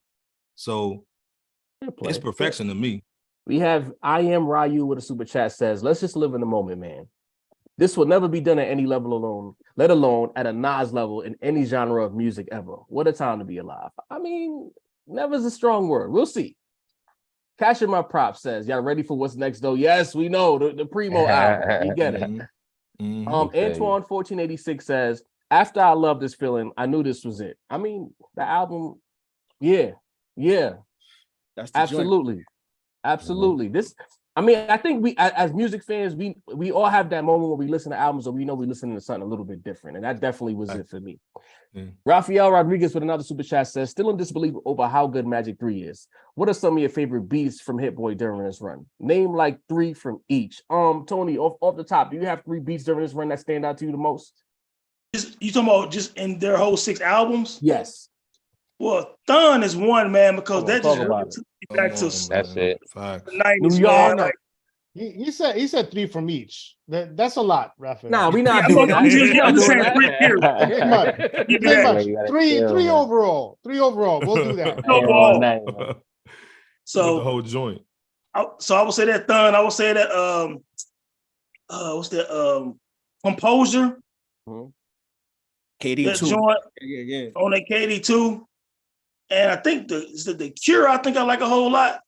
So it's perfection to me. We have I Am Ryu with a super chat says, let's just live in the moment, man. This will never be done at any level alone, let alone at a Nas level in any genre of music ever. What a time to be alive. I mean, never is a strong word. We'll see. Cashing My Props says, y'all ready for what's next though? Yes, we know the Primo album. We get it. Antoine 1486 says, after I Love This Feeling, I knew this was it. I mean, the album, yeah. That's absolutely. Absolutely. This I mean, I think we as music fans, we all have that moment where we listen to albums or we know we're listening to something a little bit different. And that definitely was it for me. Yeah. Rafael Rodriguez with another super chat says, still in disbelief over how good Magic 3 is. What are some of your favorite beats from Hit-Boy during this run? Name like 3 from each. Tony, off the top, do you have 3 beats during this run that stand out to you the most? You talking about just in their whole 6 albums? Yes. Well, Thun is one, man, because that just talk really about took me back to That's it. Facts. the 90s, New man. York. Like, He said 3 from each. That's a lot, Raphael. Nah, we not I'm doing that. just We not doing saying that. 3 period. Pretty much. Give me Pretty that. much. You gotta 3 chill, man. overall. 3 overall. We'll do that. I ain't Overall. on nothing, man. With the So, whole joint. I would say that Thun. I would say that what's that? Composure. KD That too. joint Yeah. on that KD2. And I think the Cure, I think I like a whole lot.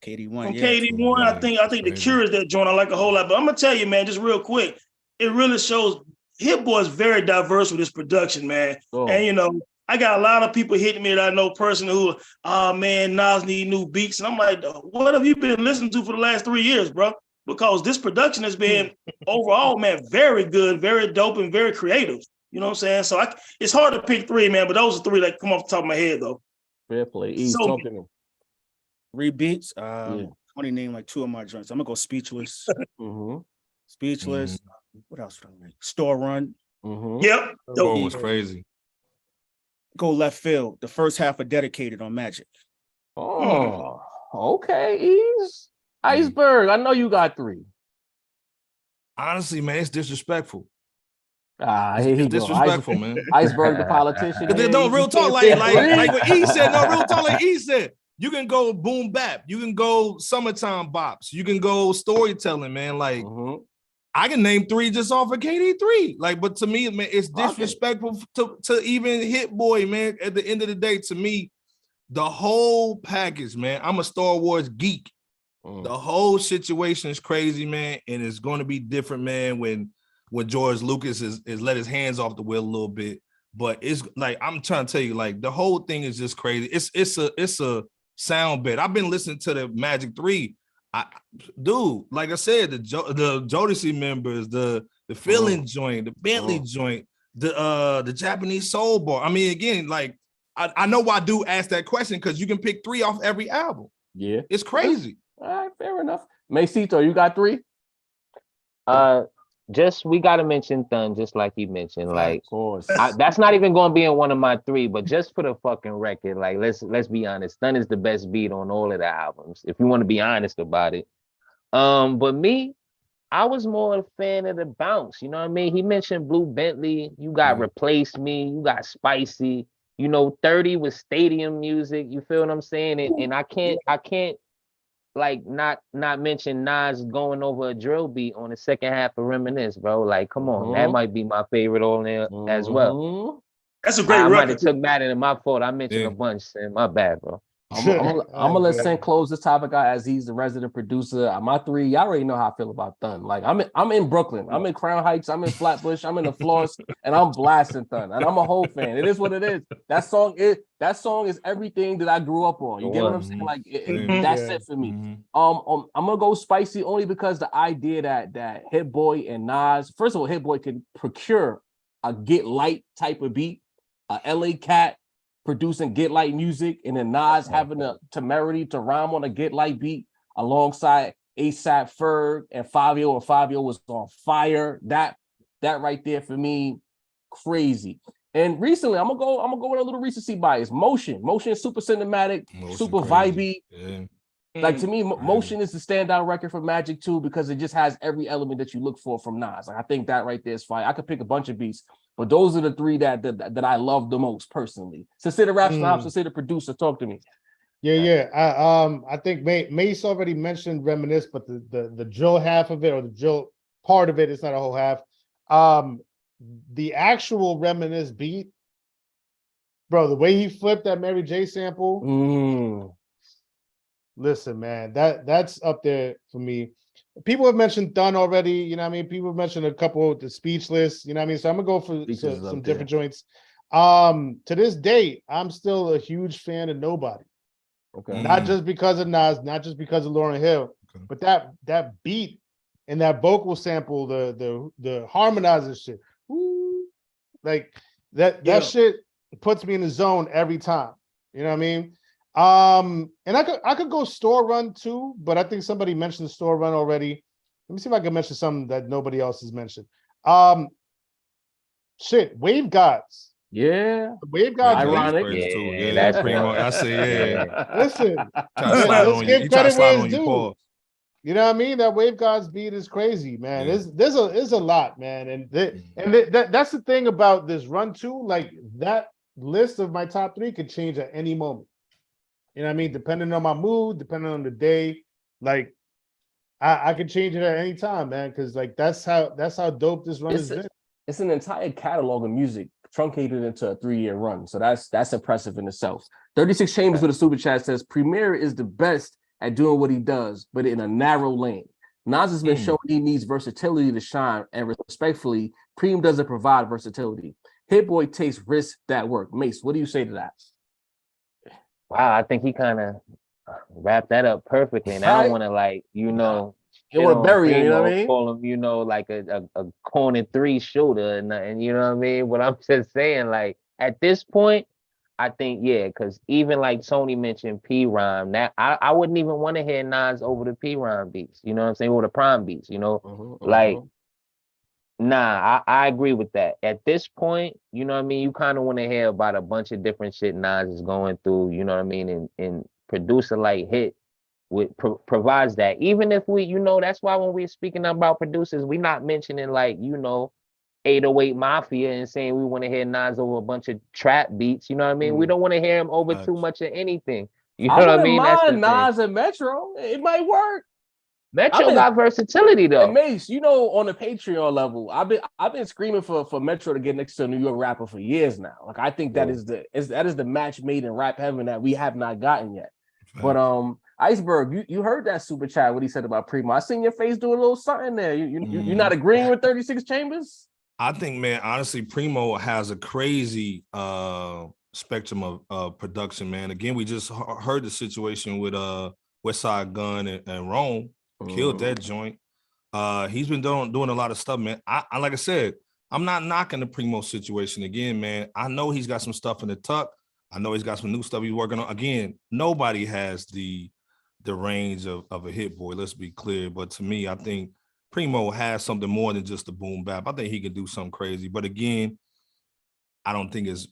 KD1. From Yeah. KD1, I think the Crazy. Cure is that joint I like a whole lot. But I'm gonna tell you, man, just real quick, it really shows Hit-Boy is very diverse with his production, man. Oh. And I got a lot of people hitting me that I know personally who, oh man, Nas need new beats. And I'm like, what have you been listening to for the last 3 years, bro? Because this production has been overall, man, very good, very dope, and very creative. You know what I'm saying? So it's hard to pick 3, man, but those are 3 that come off the top of my head, though. Fair play. Ease, So- talk to me. 3 beats. Yeah. Only name like 2 of my joints. I'm gonna go Speechless. Mm-hmm. Speechless. What else would I make? Store Run. Mm-hmm. Yep. Oh, Dope. it was crazy. Go Left Field. The first half of Dedicated on Magic. Oh, okay, Ease. Iceberg, I know you got 3. Honestly, man, it's disrespectful. Here he It's go. disrespectful, man. Iceberg, the politician. Cause Yeah, no you real talk, can't like pick 3. what E said. No real talk, like E said. You can go boom bap. You can go summertime bops. You can go storytelling, man. Like I can name 3 just off of KD3. Like, but to me, man, it's disrespectful to even Hit-Boy, man. At the end of the day, to me, the whole package, man. I'm a Star Wars geek. The whole situation is crazy, man, and it's going to be different, man, when George Lucas is let his hands off the wheel a little bit. But it's like I'm trying to tell you, like the whole thing is just crazy. It's a sound bed. I've been listening to the Magic 3. Dude, like I said, the Jodeci members, the Feeling joint, the Bentley joint, the Japanese soul bar. I mean, again, like I know why dude asked that question because you can pick 3 off every album. Yeah, it's crazy. All right, fair enough. Macito, you got 3? Just we gotta mention Thun, just like you mentioned. Like, of course, that's not even gonna be in one of my 3, but just for the fucking record, like let's be honest, Thun is the best beat on all of the albums. If you want to be honest about it. But me, I was more a fan of the bounce. You know what I mean? He mentioned Blue Bentley. You got Replace Me. You got Spicy. 30 was stadium music. You feel what I'm saying? And I can't like not mention Nas going over a drill beat on the second half of Reminisce, bro. Like, come on, that might be my favorite on there as well. That's a great I record. might have took that in my fault. I mentioned a bunch, Sam. My bad, bro. I'm gonna let Sen close this topic out as he's the resident producer. My 3, y'all already know how I feel about Thun. Like I'm in Brooklyn, I'm in Crown Heights, I'm in Flatbush, I'm in the Floss, and I'm blasting Thun. And I'm a whole fan. It is what it is. That song is everything that I grew up on. You get what I'm saying? Like that's it for me. I'm gonna go Spicy only because the idea that Hit-Boy and Nas, first of all, Hit-Boy can procure a Get Light type of beat, a LA Cat producing Get Light music, and then Nas having the temerity to rhyme on a Get Light beat alongside ASAP Ferg and Fabio, and Fabio was on fire. That right there for me, crazy. And recently, I'm gonna go with a little recency bias. Motion is super cinematic, super vibey. Yeah. Like to me, Motion is the standout record for Magic 2 because it just has every element that you look for from Nas. Like I think that right there is fire. I could pick a bunch of beats, but those are the 3 that I love the most personally. Consider rap snobs, consider producer. Talk to me. Yeah. I think Mace already mentioned Reminisce, but the drill half of it, or the drill part of it, it's not a whole half. The actual Reminisce beat, bro, the way he flipped that Mary J sample. Listen, man, that's up there for me. People have mentioned Thun already, you know what I mean? People have mentioned a couple of the Speechless, you know what I mean? So I'm gonna go for some different joints. To this date, I'm still a huge fan of Nobody. Okay. Not just because of Nas, not just because of Lauryn Hill, Okay. But that beat and that vocal sample, the harmonizer shit, woo, like that shit puts me in the zone every time. You know what I mean? And I could go Store Run too, but I think somebody mentioned Store Run already. Let me see if I can mention something that nobody else has mentioned. Wave Gods. Yeah. Wave Gods. Ironic. Yeah, that's Primo. right. I say, Yeah. Listen, try to slide let's on you. give He try to credit where slide it's on you, due. Paul. You know what I mean? That Wave Gods beat is crazy, man. Yeah. There's a lot, man. And that's the thing about this run too. Like that list of my top 3 could change at any moment. You know what I mean? Depending on my mood, depending on the day, like I could change it at any time, man. Because like that's how dope this run has been. It's an entire catalog of music truncated into a 3-year run. So that's impressive in itself. 36 Chambers with a super chat says Premier is the best at doing what he does, but in a narrow lane. Nas has been showing he needs versatility to shine, and respectfully, Preem doesn't provide versatility. Hit-Boy takes risks that work. Mace, what do you say to that? Wow, I think he kind of wrapped that up perfectly. And I don't want to you want to bury him, you know what I mean? Call him, like a corner 3 shooter, and you know what I mean. But I'm just saying, like at this point, I think because even like Tony mentioned P Rhyme, that I wouldn't even want to hear Nas over the P Rhyme beats. You know what I'm saying? Or the Prime beats. Like. Nah, I agree with that. At this point, you know what I mean? You kind of want to hear about a bunch of different shit Nas is going through, you know what I mean? And producer like Hit provides that. Even if we, that's why when we're speaking about producers, we're not mentioning like, 808 Mafia and saying we want to hear Nas over a bunch of trap beats, you know what I mean? We don't want to hear him over too much of anything. You know what I mean? That's Nas and Metro. It might work. Metro got versatility though. And Mace, on the Patreon level, I've been screaming for Metro to get next to a New York rapper for years now. Like I think that is the match made in rap heaven that we have not gotten yet. But Iceberg, you heard that super chat what he said about Primo. I seen your face do a little something there. You not agreeing with 36 Chambers? I think, man, honestly, Primo has a crazy spectrum of production, man. Again, we just heard the situation with Westside Gun and Rome. Killed that joint. He's been doing a lot of stuff, man. I like I said, I'm not knocking the Primo situation again, man. I know he's got some stuff in the tuck. I know he's got some new stuff he's working on. Again, nobody has the range of a Hit-Boy. Let's be clear. But to me, I think Primo has something more than just a boom bap. I think he can do something crazy. But again, I don't think it's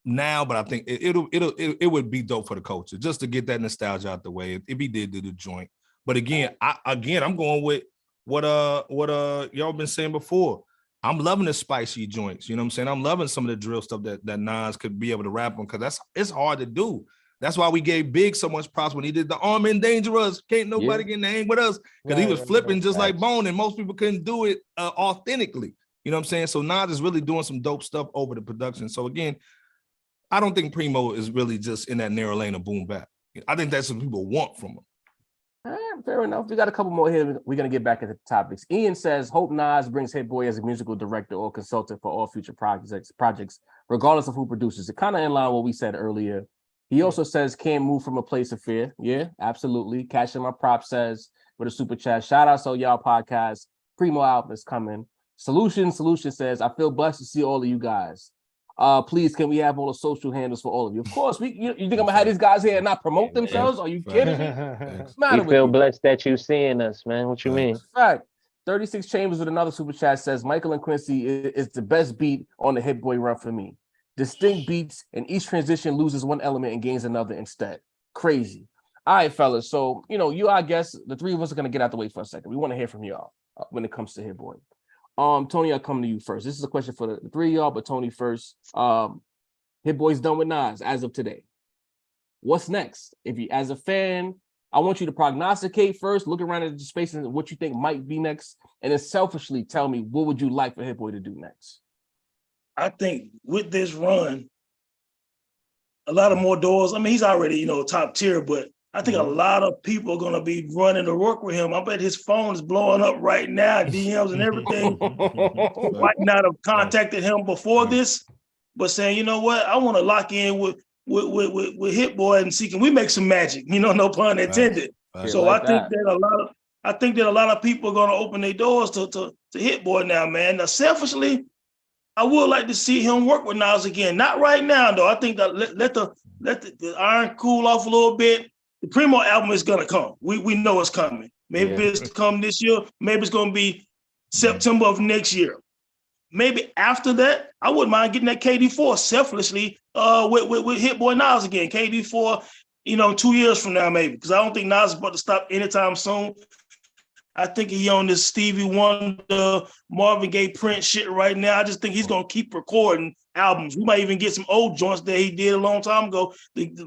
now, but I think it would be dope for the culture just to get that nostalgia out the way if he did do the joint. But again, I'm going with what y'all been saying before. I'm loving the spicy joints. You know what I'm saying? I'm loving some of the drill stuff that Nas could be able to rap on because it's hard to do. That's why we gave Big so much props when he did the Armed and Dangerous. Can't nobody get in the hang with us because he was flipping just like Bone, and most people couldn't do it authentically. You know what I'm saying? So Nas is really doing some dope stuff over the production. So again, I don't think Primo is really just in that narrow lane of boom bap. I think that's what people want from him. Fair enough. We got a couple more here. We're going to get back into the topics. Ian says, hope Nas brings Hit-Boy as a musical director or consultant for all future projects, regardless of who produces it. Kind of in line with what we said earlier. He also says, can't move from a place of fear. Yeah, absolutely. Cashing my prop says, with a super chat, shout out to y'all podcast. Primo album is coming. Solution says, I feel blessed to see all of you guys. Please, can we have all the social handles for all of you? Of course. You think I'm gonna have these guys here and not promote themselves? Are you kidding me? What's the matter We feel with you? blessed that you seeing us, man. What you mean? Fact. 36 Chambers with another super chat says Michael and Quincy is the best beat on the Hit-Boy run for me. Distinct beats, and each transition loses one element and gains another instead. Crazy. All right, fellas. So you, I guess the three of us are gonna get out the way for a second. We want to hear from y'all when it comes to Hit-Boy. Tony, I'll come to you first. This is a question for the three of y'all, but Tony first. Hit-Boy's done with Nas as of today. What's next? If you, as a fan, I want you to prognosticate first, look around at the space and what you think might be next, and then selfishly tell me what would you like for Hit-Boy to do next? I think with this run, a lot of more doors. I mean, he's already, top tier, but I think a lot of people are going to be running to work with him. I bet his phone is blowing up right now, DMs and everything. Might not have contacted him before this, but saying, you know what, I want to lock in with Hit-Boy and see, can we make some magic? No pun intended. So like I think that a lot of people are gonna open their doors to Hit-Boy now, man. Now, selfishly, I would like to see him work with Nas again. Not right now, though. I think that let the iron cool off a little bit. The Primo album is gonna come. We know it's coming. Maybe it's come this year. Maybe it's gonna be September of next year. Maybe after that, I wouldn't mind getting that KD4 selfishly with Hit-Boy Nas again. KD4, 2 years from now, maybe, because I don't think Nas is about to stop anytime soon. I think he on this Stevie Wonder, Marvin Gaye, Prince shit right now. I just think he's gonna keep recording albums. We might even get some old joints that he did a long time ago,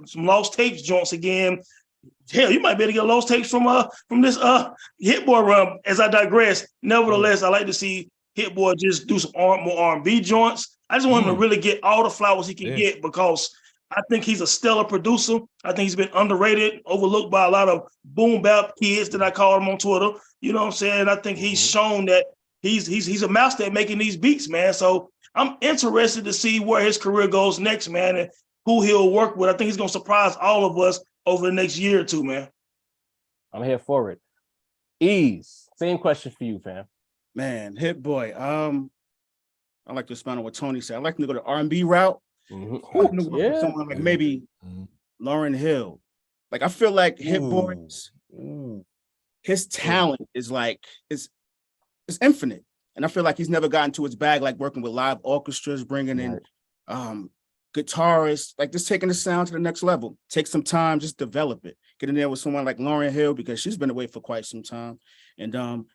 some lost tapes joints again. Hell, you might be able to get lost tapes from this Hit-Boy run. As I digress, nevertheless, I like to see Hit-Boy just do some more R&B joints. I just want him to really get all the flowers he can get, because I think he's a stellar producer. I think he's been underrated, overlooked by a lot of boom bap kids that I call him on Twitter. You know what I'm saying? I think he's shown that he's a master at making these beats, man. So I'm interested to see where his career goes next, man, and who he'll work with. I think he's gonna surprise all of us over the next year or two, man. I'm here for it. Ease, same question for you, fam. Man, Hit-Boy. I like to respond on what Tony said. I like to go the R&B route. Someone like maybe Lauryn Hill. Like, I feel like Hit-Boy's his talent is like it's infinite, and I feel like he's never gotten to his bag, like working with live orchestras, bringing in guitarists, like just taking the sound to the next level. Take some time, just develop it. Get in there with someone like Lauryn Hill, because she's been away for quite some time. And I'm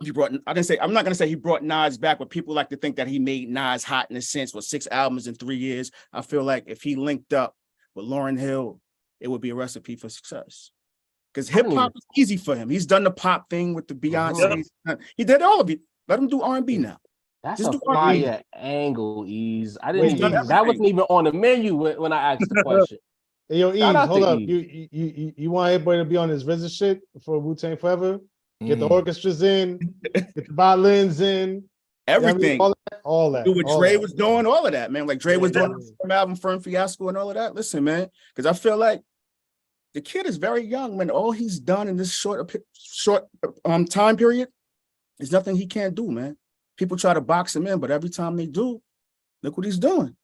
not gonna say he brought Nas back, but people like to think that he made Nas hot in a sense with 6 albums in 3 years. I feel like if he linked up with Lauryn Hill, it would be a recipe for success. Because hip hop is easy for him. He's done the pop thing with the Beyonce. He did all of it. Let him do R&B now. That's just a fire angle, Ease. That wasn't even on the menu when I asked the question. Hey, yo, Ease, hold up. You want everybody to be on his visit shit for Wu-Tang Forever? Get the orchestras in, get the violins in. Everything. All that. Do what Dre was doing, all of that, man. Like Dre was doing the album Firm Fiasco and all of that. Listen, man, because I feel like the kid is very young, man. All he's done in this short time period is nothing he can't do, man. People try to box him in, but every time they do, look what he's doing.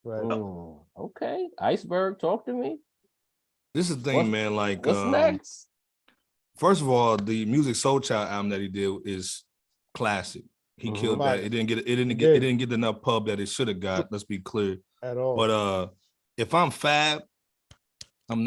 Right. Oh, okay. Iceberg, talk to me. This is the thing, man. Like, what's next? First of all, the Music Soul Child album that he did is classic. He killed that. It didn't get enough pub that it should have got. Let's be clear. At all. But if I'm Fab, I'm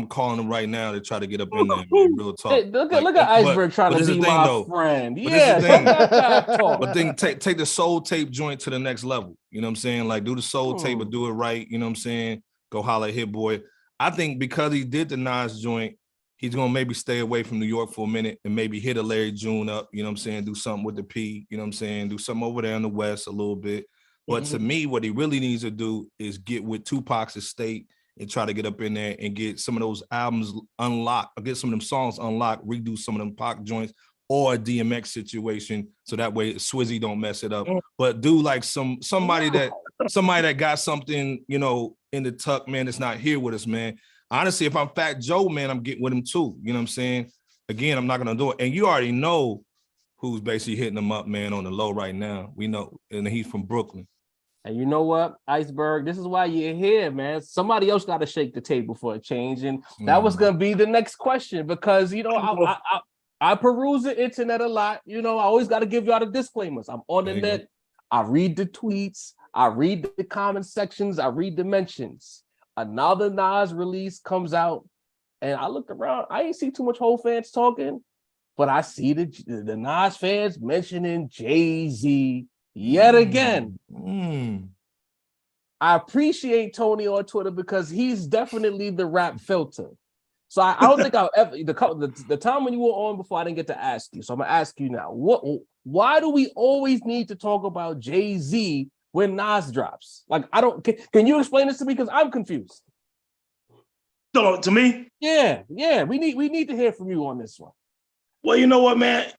calling him right now to try to get up in there, man. Real talk. Hey, look at Iceberg trying to be my friend. But then take the soul tape joint to the next level. You know what I'm saying? Like, do the soul tape, but do it right. You know what I'm saying? Go holler at Hit-Boy. I think because he did the Nas joint, he's gonna maybe stay away from New York for a minute and maybe hit a Larry June up. You know what I'm saying? Do something with the P. You know what I'm saying? Do something over there in the West a little bit. But to me, what he really needs to do is get with Tupac's estate and try to get up in there and get some of those albums unlocked, or get some of them songs unlocked, redo some of them Pac joints, or a DMX situation, so that way Swizzy don't mess it up. But do like somebody that got something, in the tuck, man, that's not here with us, man. Honestly, if I'm Fat Joe, man, I'm getting with him too. You know what I'm saying? Again, I'm not gonna do it. And you already know who's basically hitting him up, man, on the low right now. We know, and he's from Brooklyn. And you know what, Iceberg, this is why you're here, man. Somebody else got to shake the table for a change. And that was going to be the next question, because, I peruse the internet a lot. I always got to give y'all the disclaimers. I'm on the net. I read the tweets. I read the comment sections. I read the mentions. Another Nas release comes out, and I look around. I ain't see too much whole fans talking, but I see the Nas fans mentioning Jay-Z yet again. I appreciate Tony on Twitter because he's definitely the rap filter. So I don't think I'll ever the time when you were on before, I didn't get to ask you. So I'm gonna ask you now. Why do we always need to talk about Jay-Z when Nas drops? Like, can you explain this to me? Because I'm confused. So to me? Yeah. We need to hear from you on this one. Well, you know what, man?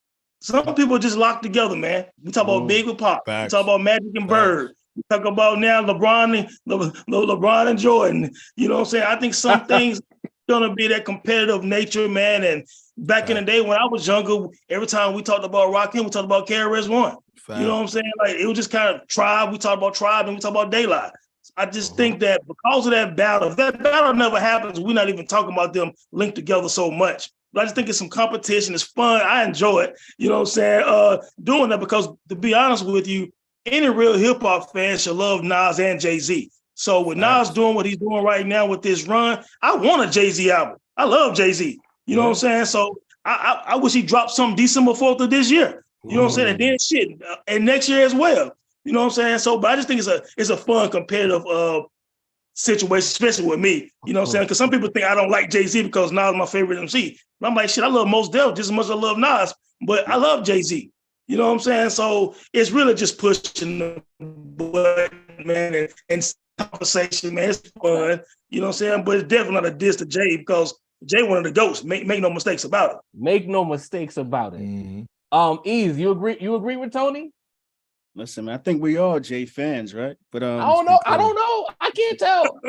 Some people just lock together, man. We talk about Big with Pop. Facts. We talk about Magic and Bird. We talk about now LeBron and Jordan. You know what I'm saying? I think some things gonna be that competitive nature, man. And back in the day when I was younger, every time we talked about Rakim, we talked about KRS-One. You know what I'm saying? Like it was just kind of Tribe. We talked about Tribe and we talked about Daylight. I just think that because of that battle, if that battle never happens, we're not even talking about them linked together so much. But I just think it's some competition. It's fun. I enjoy it. You know what I'm saying? Doing that because to be honest with you, any real hip hop fan should love Nas and Jay-Z. So with Nas doing what he's doing right now with this run, I want a Jay-Z album. I love Jay-Z. You know what I'm saying? So I wish he dropped something December 4th of this year. You know what I'm saying? And then shit, and next year as well. You know what I'm saying? So, but I just think it's a fun competitive situation, especially with me. You know what I'm saying? Because some people think I don't like Jay-Z because Nas is my favorite MC. But I'm like, shit, I love Mos Def just as much as I love Nas, but I love Jay-Z. You know what I'm saying? So it's really just pushing the button, man, and conversation, man. It's fun. You know what I'm saying? But it's definitely not a diss to Jay because Jay one of the GOATs. Make no mistakes about it. Make no mistakes about it. Ease, you agree with Tony? Listen, man, I think we all Jay fans, right? But I don't know. I can't tell.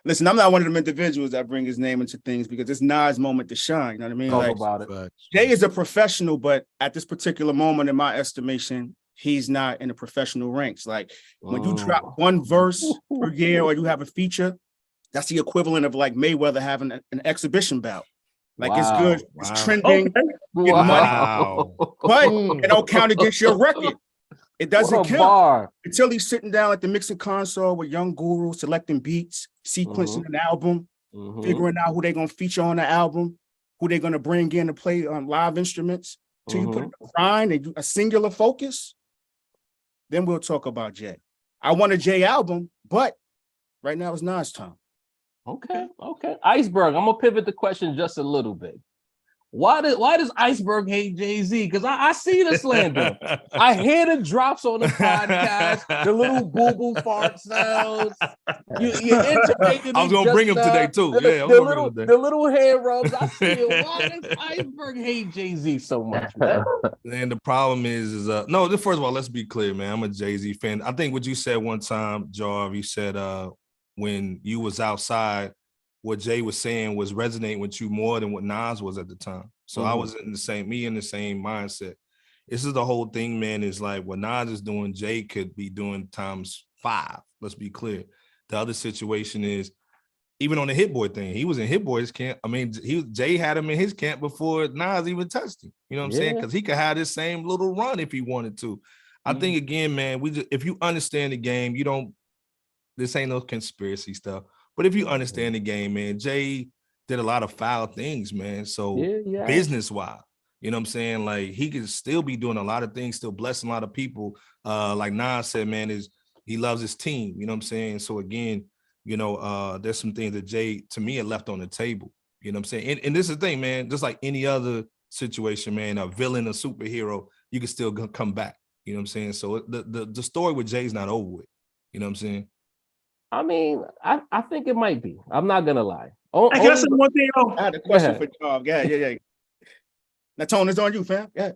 Listen, I'm not one of them individuals that bring his name into things because it's Nas' moment to shine. You know what I mean? Talk about it. Jay is a professional, but at this particular moment, in my estimation, he's not in the professional ranks. Like when you drop one verse per year or you have a feature, that's the equivalent of like Mayweather having an exhibition bout. Like it's good, it's trending, get money, but it don't count against your record. It doesn't count until he's sitting down at the mixing console with young Guru, selecting beats, sequencing an album, figuring out who they're gonna feature on the album, who they're gonna bring in to play on live instruments. Till you put a grind and a singular focus, then we'll talk about Jay. I want a Jay album, but right now it's Nas time. Okay. Iceberg, I'm gonna pivot the question just a little bit. Why does Iceberg hate Jay-Z? Because I see the slander. I hear the drops on the podcast, the little boo-boo fart sounds. You intimated. I was gonna bring him today too. Yeah, the little hair rubs. I see it. Why does Iceberg hate Jay-Z so much, man? And the problem is no. First of all, let's be clear, man. I'm a Jay-Z fan. I think what you said one time, Jarv, you said when you was outside, what Jay was saying was resonating with you more than what Nas was at the time. So I was in the same mindset. This is the whole thing, man, is like what Nas is doing, Jay could be doing times 5. Let's be clear. The other situation is, even on the Hit-Boy thing, he was in Hit-Boy's camp. I mean, Jay had him in his camp before Nas even touched him. You know what I'm saying? Because he could have this same little run if he wanted to. I think, again, man, if you understand the game, this ain't no conspiracy stuff. But if you understand the game, man, Jay did a lot of foul things, man. So business-wise, you know what I'm saying? Like he could still be doing a lot of things, still blessing a lot of people. Like Nas said, man, he loves his team. You know what I'm saying? So again, there's some things that Jay, to me, had left on the table. You know what I'm saying? And this is the thing, man, just like any other situation, man, a villain, a superhero, you can still come back. You know what I'm saying? So the story with Jay's not over with. You know what I'm saying? I mean, I think it might be. I'm not gonna lie. I guess one thing. I had a question for Tom. Yeah. Now, Tone, it's on you, fam. Yeah.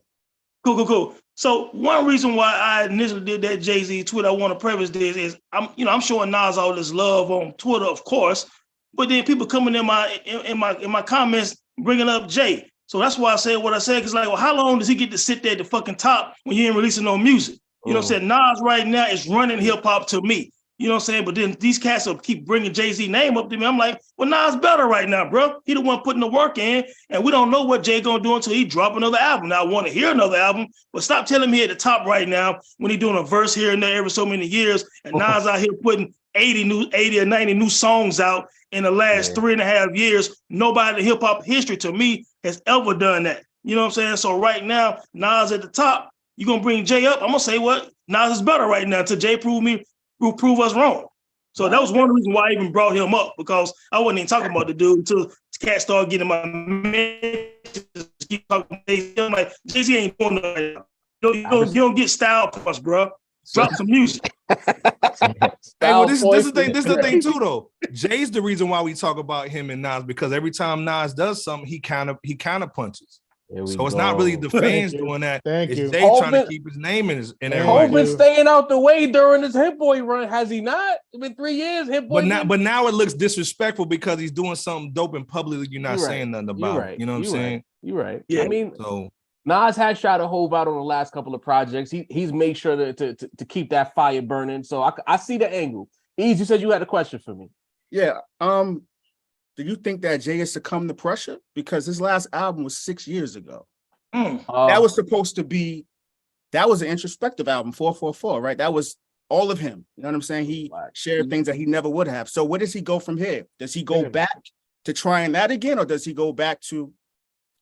Cool. So one reason why I initially did that Jay-Z tweet, I want to preface this is I'm showing Nas all this love on Twitter, of course, but then people coming in my comments bringing up Jay. So that's why I said what I said. Because like, well, how long does he get to sit there at the fucking top when he ain't releasing no music? You know what I'm saying? Nas right now is running hip hop to me. You know what I'm saying? But then these cats will keep bringing Jay-Z name up to me. I'm like, well, Nas better right now, bro. He the one putting the work in, and we don't know what Jay gonna do until he drop another album. Now, I want to hear another album, but stop telling me at the top right now when he doing a verse here and there every so many years, and Nas out here putting 80 or 90 new songs out in the last 3.5 years. Nobody in hip-hop history, to me, has ever done that. You know what I'm saying? So right now, Nas at the top. You gonna bring Jay up? I'm gonna say what? Nas is better right now until Jay prove us wrong. So that was one reason why I even brought him up, because I wasn't even talking about the dude until Cat started getting my messages. Keep talking Jay-Z. I'm like, Jay-Z ain't doing nothing. You don't get style points, bro. Drop some music. Hey, well, this is the thing too, though. Jay's the reason why we talk about him and Nas, because every time Nas does something, he kind of punches. So it's not really the fans you. doing that. Thank It's you. Jay Hov trying to been- keep his name in Thank Hov everybody. been you. staying out the way during his Hit-Boy run, has he not? It's been 3 years. Hit-Boy. But now it looks disrespectful because he's doing something dope and publicly you're not saying nothing about it. You know what I'm saying? You're right. Yeah. I mean, So Nas had shot a Hov out on the last couple of projects. He's made sure to keep that fire burning. So I see the angle. Ease, you said you had a question for me. Yeah. Do you think that Jay has succumbed to pressure? Because his last album was 6 years ago. That was supposed to be, that was an introspective album, 444, right? That was all of him. You know what I'm saying? He shared things that he never would have. So where does he go from here? Does he go back to trying that again, or does he go back to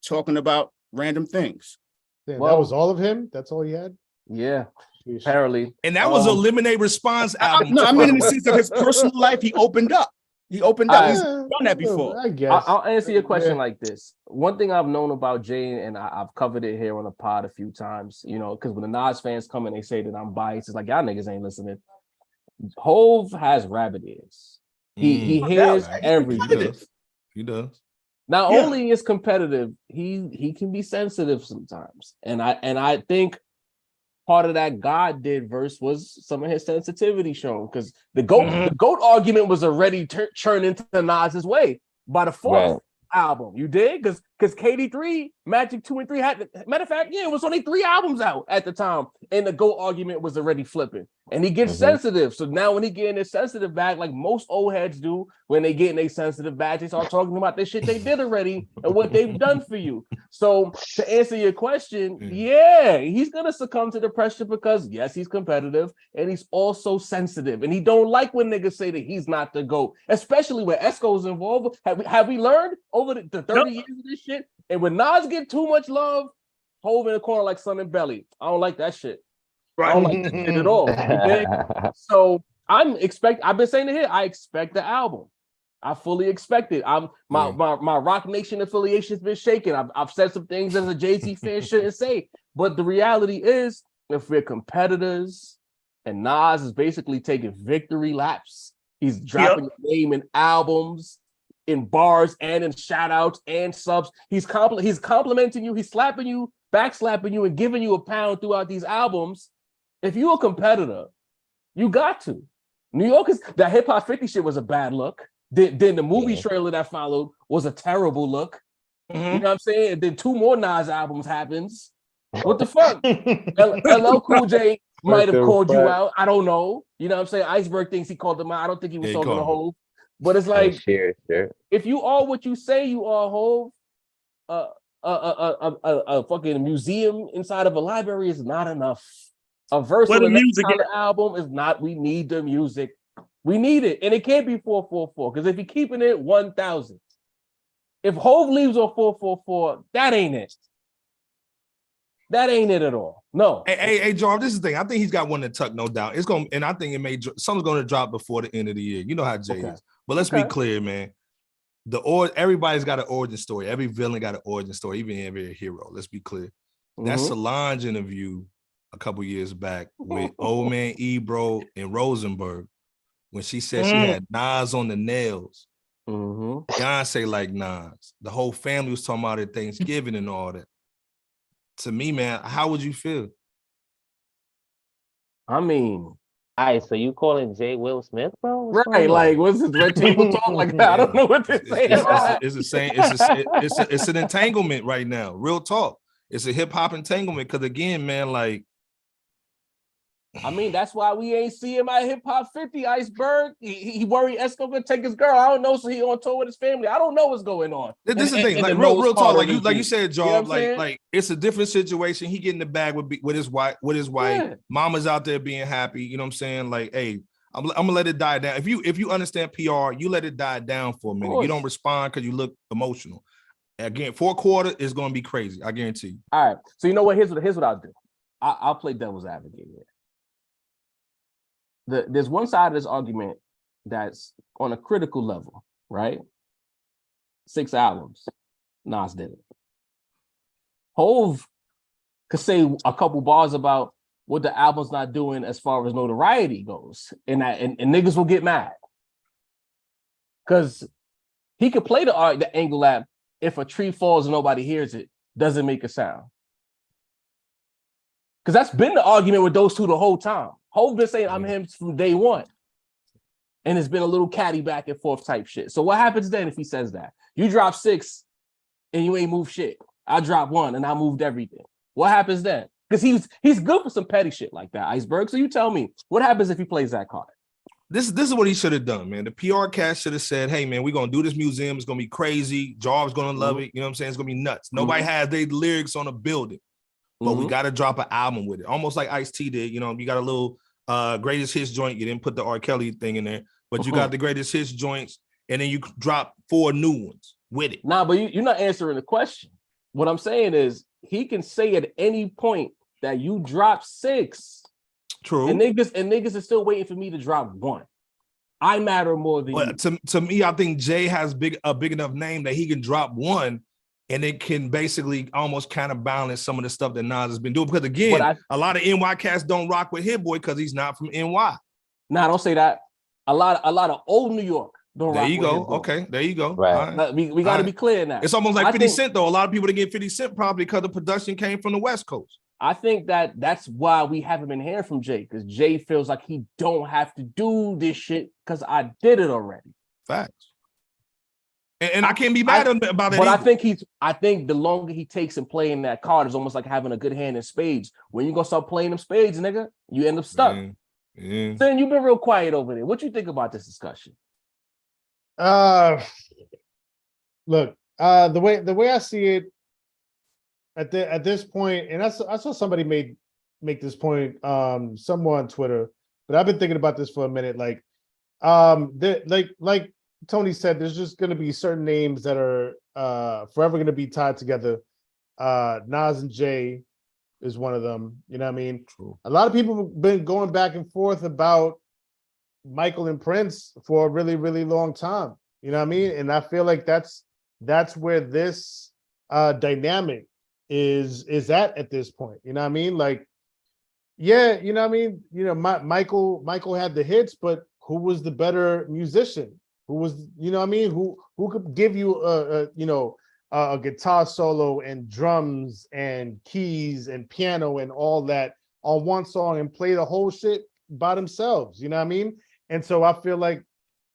talking about random things? Damn, Well- that was all of him? That's all he had? Yeah, Sheesh. apparently. and that was a eliminate response album. No, I mean in the sense of his personal life, he opened up. He opened up. He's done that before. I guess. I'll answer your question like this. One thing I've known about Jay, and I've covered it here on the pod a few times, you know, because when the Nas fans come and they say that I'm biased, it's like, y'all niggas ain't listening. Hov has rabbit ears. He hears everything. He does. Not only is competitive, he can be sensitive sometimes. And I think part of that God did verse was some of his sensitivity shown, because the GOAT argument was already churned into Nas's way by the fourth album. You did? Because KD3, Magic 2 and 3 had, matter of fact, it was only 3 albums out at the time, and the GOAT argument was already flipping. And he gets sensitive. So now when he getting his sensitive back, like most old heads do, when they getting a sensitive back, they start talking about the shit they did already and what they've done for you. So to answer your question, he's gonna succumb to the pressure because yes, he's competitive and he's also sensitive. And he don't like when niggas say that he's not the GOAT, especially when Esco's involved. Have we learned over the 30 years of this shit? And when Nas get too much love, Hov in the corner like Sun and Belly. I don't like that shit. Right. I don't like that shit at all. Okay? So I've been saying it here. I expect the album. I fully expect it. My Rock Nation affiliation's been shaking. I've said some things as a Jay-Z fan shouldn't say. But the reality is, if we're competitors and Nas is basically taking victory laps, he's dropping your name in albums, in bars, and in shout outs and subs. He's complimenting you, he's slapping you, backslapping you, and giving you a pound throughout these albums. If you're a competitor, you got to. New York is that Hip Hop 50 shit was a bad look. Then the movie trailer that followed was a terrible look. You know what I'm saying? And then 2 more Nas albums happens. What the fuck? LL Cool J might have called you out. I don't know. You know what I'm saying? Iceberg thinks he called them out. I don't think he was talking to Hov. But it's like, sure. if you are what you say you are, Hov, a fucking museum inside of a library is not enough. A verse on the next album is not. We need the music. We need it. And it can't be 444. Because if you're keeping it 1,000, if Hov leaves on 444, that ain't it. That ain't it at all. No. Hey, Jarv, this is the thing. I think he's got one to tuck, no doubt. It's going, and I think something's going to drop before the end of the year. You know how Jay is. But let's be clear, man. Everybody's got an origin story. Every villain got an origin story, even every hero. Let's be clear. That Solange interview a couple years back with Old Man Ebro and Rosenberg, when she said she had Nas on the nails. Beyonce like Nas. The whole family was talking about it at Thanksgiving and all that. To me, man, how would you feel? I mean, all right, so you calling Jay Will Smith, bro? Right, like, what's this red table talk like that? I don't know what to say. It's the same. It's an entanglement right now. Real talk. It's a hip hop entanglement. Because again, man, like, I mean, that's why we ain't see him at Hip Hop 50, Iceberg. He worried Esco gonna take his girl. I don't know, so he on tour with his family. I don't know what's going on. This is the thing, like real talk, like you said, Job, like it's a different situation. He getting the bag with his wife, Mama's out there being happy. You know what I'm saying? Like, hey, I'm gonna let it die down. If you understand PR, you let it die down for a minute. You don't respond because you look emotional. Again, 4 quarter is gonna be crazy. I guarantee you. All right. So you know what? Here's what I'll do. I'll play devil's advocate here. There's one side of this argument that's on a critical level, right? 6 albums, Nas did it. Hov could say a couple bars about what the album's not doing as far as notoriety goes, and niggas will get mad because he could play the angle that if a tree falls and nobody hears it, doesn't make a sound. Because that's been the argument with those two the whole time. Hov been saying I'm him from day one. And it's been a little catty back and forth type shit. So what happens then if he says that? You drop 6 and you ain't moved shit. I dropped 1 and I moved everything. What happens then? Because he's good for some petty shit like that, Iceberg. So you tell me, what happens if he plays that card? This is what he should have done, man. The PR cast should have said, hey, man, we're going to do this museum. It's going to be crazy. Jarv's going to love it. You know what I'm saying? It's going to be nuts. Nobody has their lyrics on a building, but we got to drop an album with it. Almost like Ice-T did. You know, you got a little greatest hits joint. You didn't put the R. Kelly thing in there, but you got the greatest hits joints, and then you drop 4 new ones with it. Nah, but you're not answering the question. What I'm saying is he can say at any point that you drop 6. True. And niggas are still waiting for me to drop 1. I matter more than you. To me, I think Jay has a big enough name that he can drop 1 and it can basically almost kind of balance some of the stuff that Nas has been doing. Because again, a lot of NY cats don't rock with Hit-Boy because he's not from NY. Nah, don't say that. A lot of old New York don't rock with Hit-Boy. Okay, there you go. Right. Right. We got to be clear now. It's almost like 50 Cent, though. A lot of people that get 50 Cent probably because the production came from the West Coast. I think that's why we haven't been hearing from Jay, because Jay feels like he don't have to do this shit because I did it already. Facts. And I can't be mad about it. But I think the longer he takes in playing that card is almost like having a good hand in spades. When you gonna start playing them spades, nigga, you end up stuck. Yeah. Then you've been real quiet over there. What you think about this discussion? Look, the way I see it at this point, and I saw somebody make this point somewhere on Twitter, but I've been thinking about this for a minute. Like Tony said, there's just going to be certain names that are forever going to be tied together. Nas and Jay is one of them. You know what I mean? True. A lot of people have been going back and forth about Michael and Prince for a really, really long time. You know what I mean? And I feel like that's where this dynamic is at this point. You know what I mean? Like, yeah, you know what I mean? You know, Michael had the hits, but who was the better musician? Who was, you know what I mean? Who could give you a guitar solo and drums and keys and piano and all that on one song and play the whole shit by themselves, you know what I mean? And so I feel like,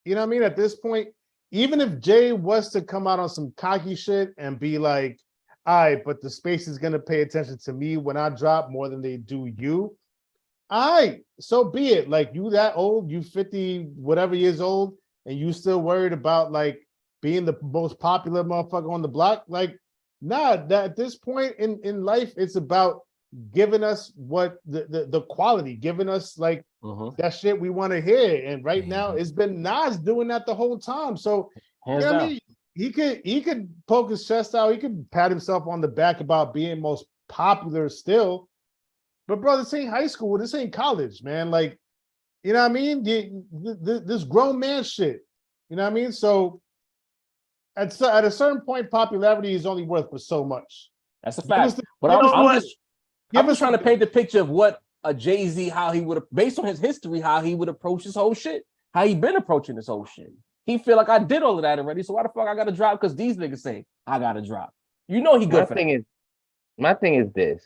you know what I mean, at this point, even if Jay was to come out on some cocky shit and be like, all right, but the space is gonna pay attention to me when I drop more than they do you, all right, so be it. Like, you that old, you 50 whatever years old, and you still worried about like being the most popular motherfucker on the block? Like, nah, that at this point in life, it's about giving us what the quality, giving us like that shit we want to hear. And right now it's been Nas doing that the whole time. So you know what I mean? He could poke his chest out, he could pat himself on the back about being most popular still. But bro, this ain't high school, this ain't college, man. Like, you know what I mean? This grown man shit. You know what I mean? So at a certain point, popularity is only worth for so much. That's a fact. But I'm just trying to paint the picture of what a Jay-Z, how he would, based on his history, how he would approach this whole shit. How he been approaching this whole shit. He feel like I did all of that already, so why the fuck I gotta drop? Because these niggas say I gotta drop. You know he good for that. My thing is this.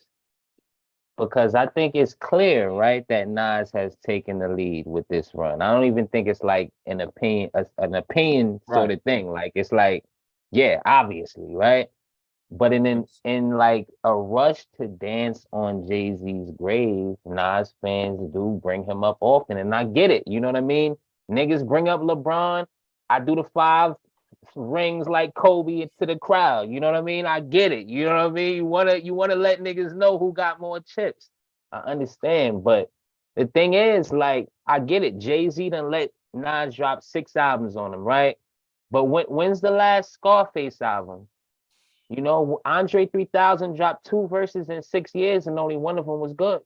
Because I think it's clear, right, that Nas has taken the lead with this run. I don't even think it's like an opinion sort of thing. Like, it's like, yeah, obviously, right? But in like a rush to dance on Jay-Z's grave, Nas fans do bring him up often, and I get it. You know what I mean? Niggas bring up LeBron. I do the 5 rings like Kobe to the crowd. You know what I mean? I get it. You know what I mean? You wanna let niggas know who got more chips. I understand, but the thing is, like, I get it. Jay-Z done let Nas drop 6 albums on him, right? But when's the last Scarface album? You know, Andre 3000 dropped 2 verses in 6 years, and only one of them was good.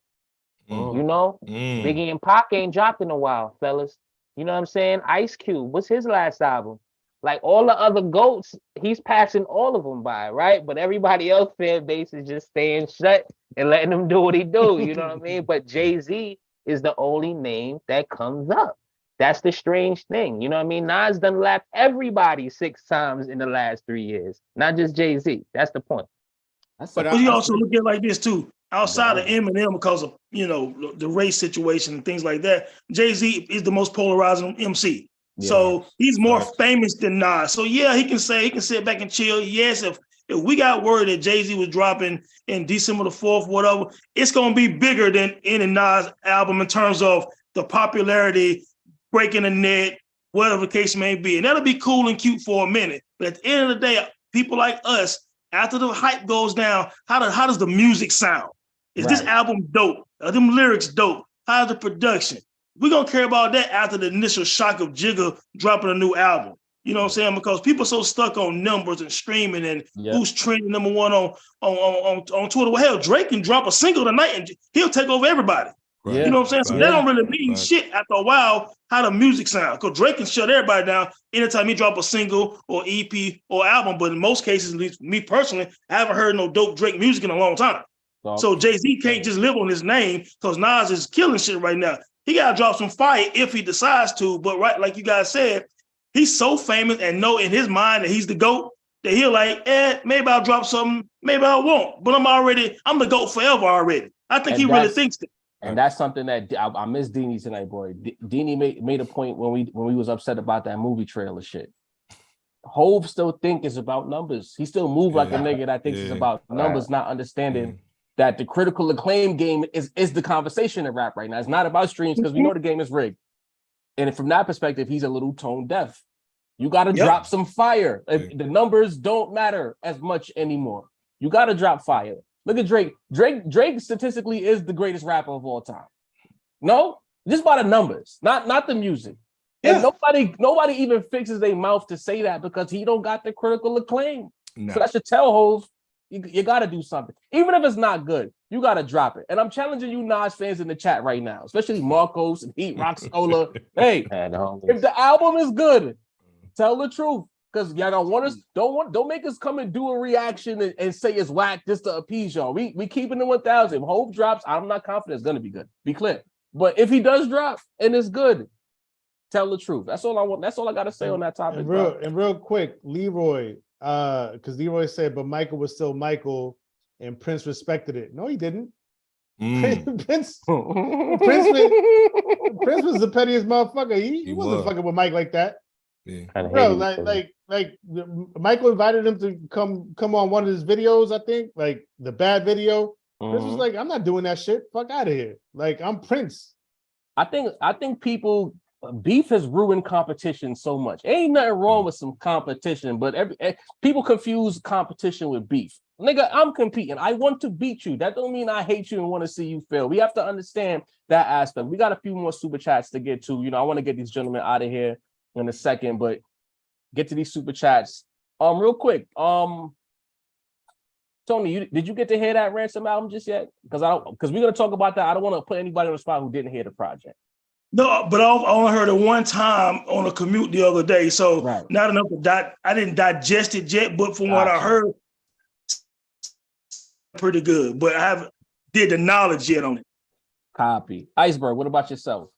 You know, Biggie and Pac ain't dropped in a while, fellas. You know what I'm saying? Ice Cube, what's his last album? Like, all the other GOATs, he's passing all of them by, right? But everybody else fan base is just staying shut and letting him do what he do, you know what I mean? But Jay-Z is the only name that comes up. That's the strange thing, you know what I mean? Nas done lapped everybody 6 times in the last 3 years, not just Jay-Z. That's the point. But you also look at it like this too. Outside of Eminem, because of the race situation and things like that, Jay-Z is the most polarizing MC. Yeah. So he's more famous than Nas. So yeah, he can sit back and chill. Yes, if we got word that Jay-Z was dropping in December the 4th, whatever, it's gonna be bigger than any Nas album in terms of the popularity, breaking the net, whatever the case may be. And that'll be cool and cute for a minute. But at the end of the day, people like us, after the hype goes down, how does the music sound? Is this album dope? Are them lyrics dope? How's the production? We're going to care about that after the initial shock of Jigga dropping a new album. You know what I'm saying? Because people are so stuck on numbers and streaming and who's trending number one on Twitter. Well, hell, Drake can drop a single tonight and he'll take over everybody. Right. You know what I'm saying? So that don't really mean shit after a while how the music sounds. Because Drake can shut everybody down anytime he drop a single or EP or album. But in most cases, at least me personally, I haven't heard no dope Drake music in a long time. So Jay-Z can't just live on his name because Nas is killing shit right now. He got to drop some fire if he decides to. But right, like you guys said, he's so famous and know in his mind that he's the GOAT that he'll like, maybe I'll drop something, maybe I won't. But I'm the GOAT forever already. I think he really thinks that. And that's something that I miss Deanie tonight, boy. Deanie made a point when we was upset about that movie trailer shit. Hove still think it's about numbers. He still move like a nigga that thinks it's about numbers, not understanding that the critical acclaim game is the conversation in rap right now. It's not about streams because we know the game is rigged. And from that perspective, he's a little tone deaf. You got to drop some fire. The numbers don't matter as much anymore. You got to drop fire. Look at Drake. Drake statistically is the greatest rapper of all time. No, just by the numbers, not the music. And nobody even fixes their mouth to say that because he don't got the critical acclaim. No. So that should tell Hov, you got to do something. Even if it's not good, you got to drop it. And I'm challenging you Nas fans in the chat right now, especially Marcos and Heat Rock Sola. Hey, if the album is good, tell the truth. Because y'all don't want us, don't make us come and do a reaction and say it's whack just to appease y'all. We keeping it 1,000. If Hov drops, I'm not confident it's gonna be good. Be clear. But if he does drop and it's good, tell the truth. That's all I want. That's all I gotta say on that topic. And real quick, Leroy, because Leroy said, but Michael was still Michael, and Prince respected it. No, he didn't. Prince was the pettiest motherfucker. He wasn't fucking with Mike like that. Yeah. Bro, like Michael invited him to come on one of his videos, I think, like the bad video. Prince was like, I'm not doing that shit. Fuck out of here. Like, I'm Prince. I think people beef has ruined competition so much. Ain't nothing wrong with some competition, but people confuse competition with beef. Nigga, I'm competing. I want to beat you. That don't mean I hate you and want to see you fail. We have to understand that aspect. We got a few more super chats to get to. I want to get these gentlemen out of here in a second, but get to these super chats. Real quick. Tony, did you get to hear that Ransom album just yet? Because we're gonna talk about that. I don't want to put anybody on the spot who didn't hear the project. No, but I only heard it one time on a commute the other day, so not enough to I didn't digest it yet, but from what I heard, pretty good. But I haven't did the knowledge yet on it. Copy. Iceberg, what about yourself?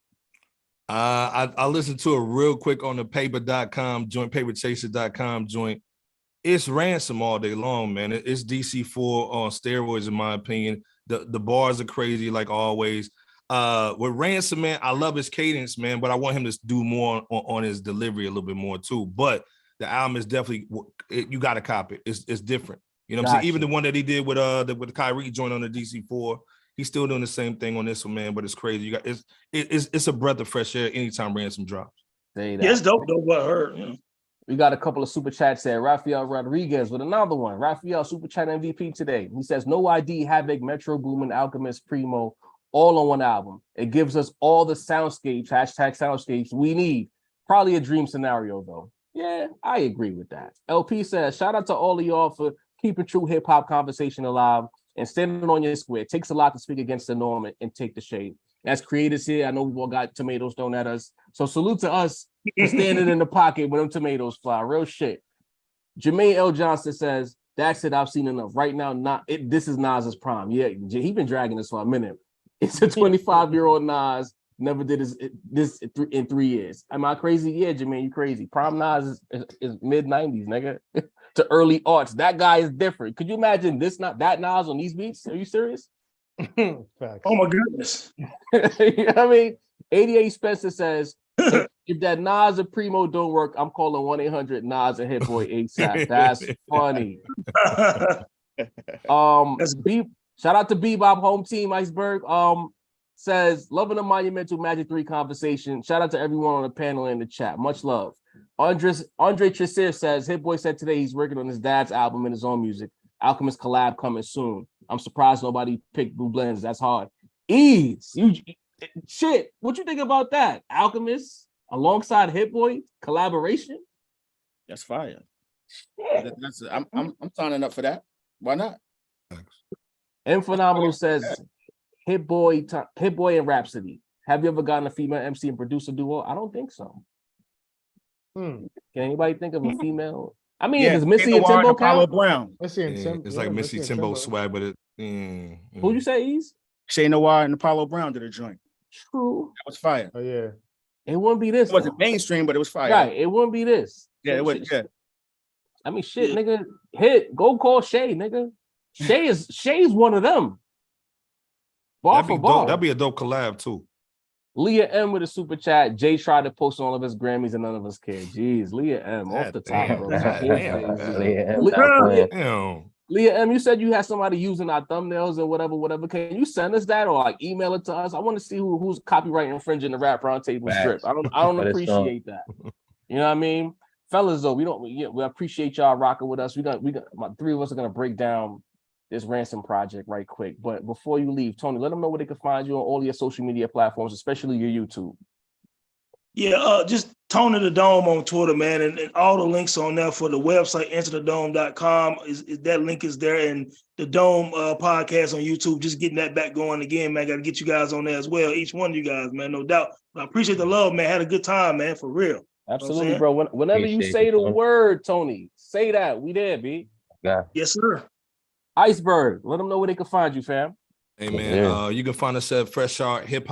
I listened to it real quick on the paper.com joint, paperchaser.com joint. It's Ransom all day long, man. It's DC4 on steroids, in my opinion. The bars are crazy, like always. With Ransom, man, I love his cadence, man, but I want him to do more on his delivery a little bit more too. But the album is definitely, you got to copy it. It's different. You know what I'm saying? Even the one that he did with the Kyrie joint on the DC4, he's still doing the same thing on this one, man. But it's crazy. It's a breath of fresh air anytime Ransom drops. Yeah, it's dope though. What I heard. You know. We got a couple of super chats there. Rafael Rodriguez with another one. Rafael, super chat MVP today. He says, No ID, Havoc, Metro Boomin, Alchemist, Primo, all on one album. It gives us all the soundscapes, #soundscapes we need. Probably a dream scenario, though. Yeah, I agree with that. LP says, shout out to all of y'all for keeping true hip-hop conversation alive and standing on your square. It takes a lot to speak against the norm and take the shade. As creators here, I know we've all got tomatoes thrown at us. So salute to us for standing in the pocket when them tomatoes fly. Real shit. Jermaine L. Johnson says, that's it. I've seen enough. Right now, this is Nas's prime. Yeah, he been dragging this for a minute. It's a 25-year-old Nas. Never did this in 3 years. Am I crazy? Yeah, Jermaine, you crazy. Prime Nas is mid-90s, nigga. to early aughts. That guy is different. Could you imagine this, not that Nas on these beats? Are you serious? Facts. Oh my goodness. You know what I mean? 88 Spencer says, if that Nas and Primo don't work, I'm calling 1-800 Nas and Hit-Boy ASAP. That's funny. Shout out to Bebop Home Team Iceberg. Says, loving the Monumental Magic 3 conversation. Shout out to everyone on the panel and in the chat. Much love. Andre Tressir says, Hit-Boy said today he's working on his dad's album and his own music. Alchemist collab coming soon. I'm surprised nobody picked Blue Blends. That's hard. Ease. Shit. What you think about that? Alchemist alongside Hit-Boy collaboration? That's fire. I'm signing up for that. Why not? M Phenomenal says, Hit-Boy and Rhapsody. Have you ever gotten a female MC and producer duo? I don't think so. Can anybody think of a female? I mean, does Missy and Timbo count? Brown. Missy and Tim, It's like Missy Timbo swag, but it. Who'd you say, Ease? Shay Noir and Apollo Brown did a joint. True. That was fire. Oh yeah. It wouldn't be this. It wasn't mainstream, but it was fire. Right. It wouldn't be this. Yeah, it was. Yeah. I mean, shit, nigga. Go call Shay, nigga. Shay's one of them. Bar for bar. That'd be a dope collab too. Leah M with a super chat. Jay tried to post all of his Grammys and none of us cared. Jeez, Leah M off the top, bro. Leah M, you said you had somebody using our thumbnails or whatever. Can you send us that or like email it to us? I want to see who's copyright infringing the Rap Roundtable strip. I don't appreciate that. You know what I mean? Fellas, though, we appreciate y'all rocking with us. We got my three of us are gonna break down this Ransom project right quick. But before you leave, Tony, let them know where they can find you on all your social media platforms, especially your YouTube. Yeah, just Tony the Dome on Twitter, man, and all the links on there for the website, enterthedome.com. That link is there, and the Dome podcast on YouTube, just getting that back going again, man. Got to get you guys on there as well, each one of you guys, man, no doubt. But I appreciate the love, man. Had a good time, man, for real. Absolutely, bro. Whenever you say the word, Tony, say that. We there, B. Yeah. Yes, sir. Iceberg, let them know where they can find you, fam. Hey man, you can find us at Fresh Out Hip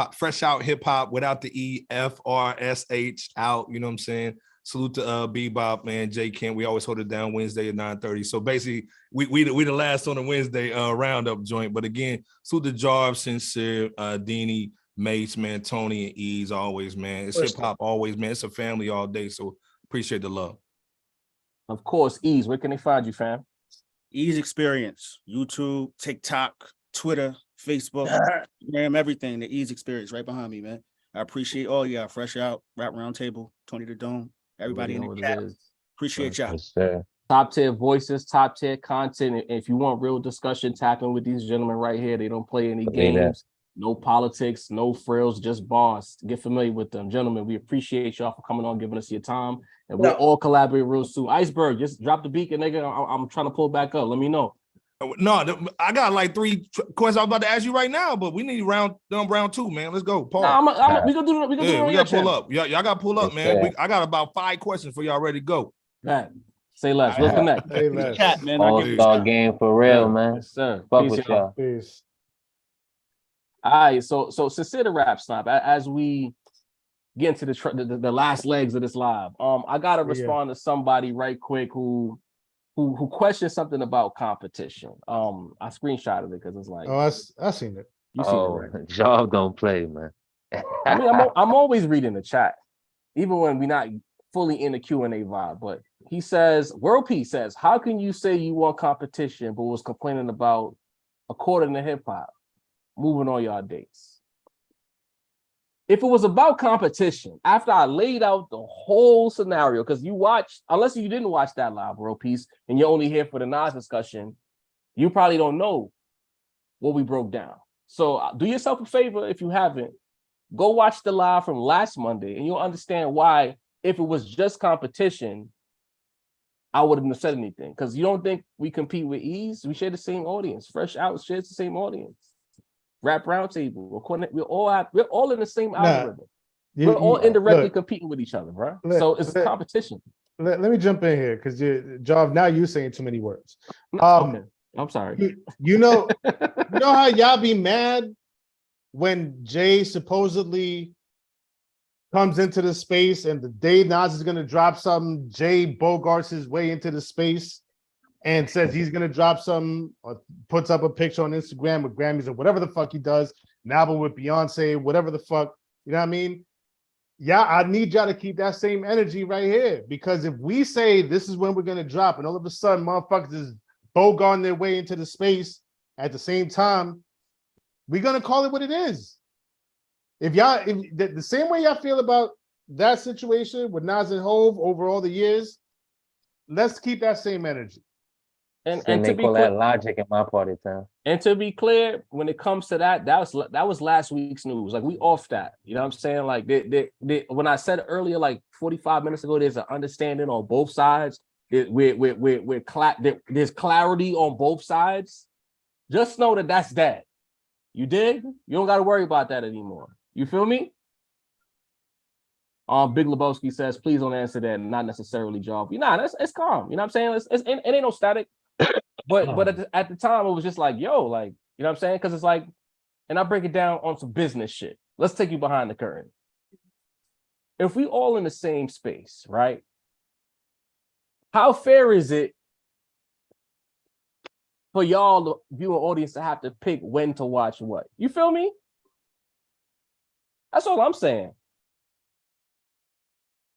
Hop without the EFRSH out. You know what I'm saying? Salute to Bebop, man, J Kent. We always hold it down Wednesday at 9:30. So basically, we the last on the Wednesday roundup joint. But again, salute to Jarv, Sincere, Deanie, Mace, man, Tony, and Ease always, man. It's hip hop always, man. It's a family all day. So appreciate the love. Of course, Ease. Where can they find you, fam? Ease Experience, YouTube, TikTok, Twitter, Facebook, Instagram, everything. The Ease Experience right behind me, man. I appreciate all y'all. Fresh Out, Rap Roundtable, Tony the Dome, everybody in the chat. Appreciate y'all. Yes, top tier voices, top tier content. If you want real discussion, tap in with these gentlemen right here. They don't play any games. No politics, no frills, just bars. Get familiar with them. Gentlemen, we appreciate y'all for coming on, giving us your time. And we'll all collaborate real soon. Iceberg, just drop the beacon, nigga. I'm trying to pull back up. Let me know. No, I got like 3 questions I'm about to ask you right now, but we need round 2, man. Let's go. Paul. We gonna do it. We gotta pull up. Y'all gotta pull up, man. I got about 5 questions for y'all ready to go. Right. Say less. We'll connect. Say less. Chat, man. All-star game for real, man. Yes, sir. Fuck Peace, with y'all. Peace. All right, so sincere to rap stop as we get into the last legs of this live. I gotta respond to somebody right quick who questioned something about competition. I screenshotted it because it's like, Oh, I seen it. You seen it, right? Job don't play, man. I mean, I'm always reading the chat, even when we're not fully in the Q&A vibe. But he says, World Peace says, how can you say you want competition but was complaining about, according to hip hop, moving on y'all dates? If it was about competition, after I laid out the whole scenario, because you watched, unless you didn't watch that live, World Peace, and you're only here for the Nas discussion, you probably don't know what we broke down. So do yourself a favor if you haven't. Go watch the live from last Monday, and you'll understand why, if it was just competition, I wouldn't have said anything. Because you don't think we compete with Ease? We share the same audience. Fresh Out shares the same audience. Rap Roundtable. We're all in the same algorithm. We're all indirectly competing with each other, bro. So it's a competition. Let me jump in here because Jav, now you're saying too many words. Okay. I'm sorry. You know how y'all be mad when Jay supposedly comes into the space and the day Nas is gonna drop something, Jay bogarts his way into the space and says he's gonna drop something or puts up a picture on Instagram with Grammys or whatever the fuck he does, an album with Beyonce, whatever the fuck, you know what I mean? Yeah, I need y'all to keep that same energy right here, because if we say this is when we're gonna drop, and all of a sudden motherfuckers is bogarting their way into the space at the same time, we're gonna call it what it is. If the same way y'all feel about that situation with Nas and Hove over all the years, let's keep that same energy. And to they be call clear, that logic in my part of town. and to be clear, when it comes to that was last week's news. Like, we off that. You know what I'm saying? Like, when I said earlier, like 45 minutes ago, there's an understanding on both sides. There's clarity on both sides. Just know that that's that. You dig? You don't got to worry about that anymore. You feel me? Big Lebowski says, please don't answer that. Not necessarily, job. It's calm. You know what I'm saying? It ain't no static. But at the time, it was just like, yo, like, you know what I'm saying? Because it's like, and I break it down on some business shit. Let's take you behind the curtain. If we all in the same space, right? How fair is it for y'all, the viewing audience, to have to pick when to watch what? You feel me? That's all I'm saying.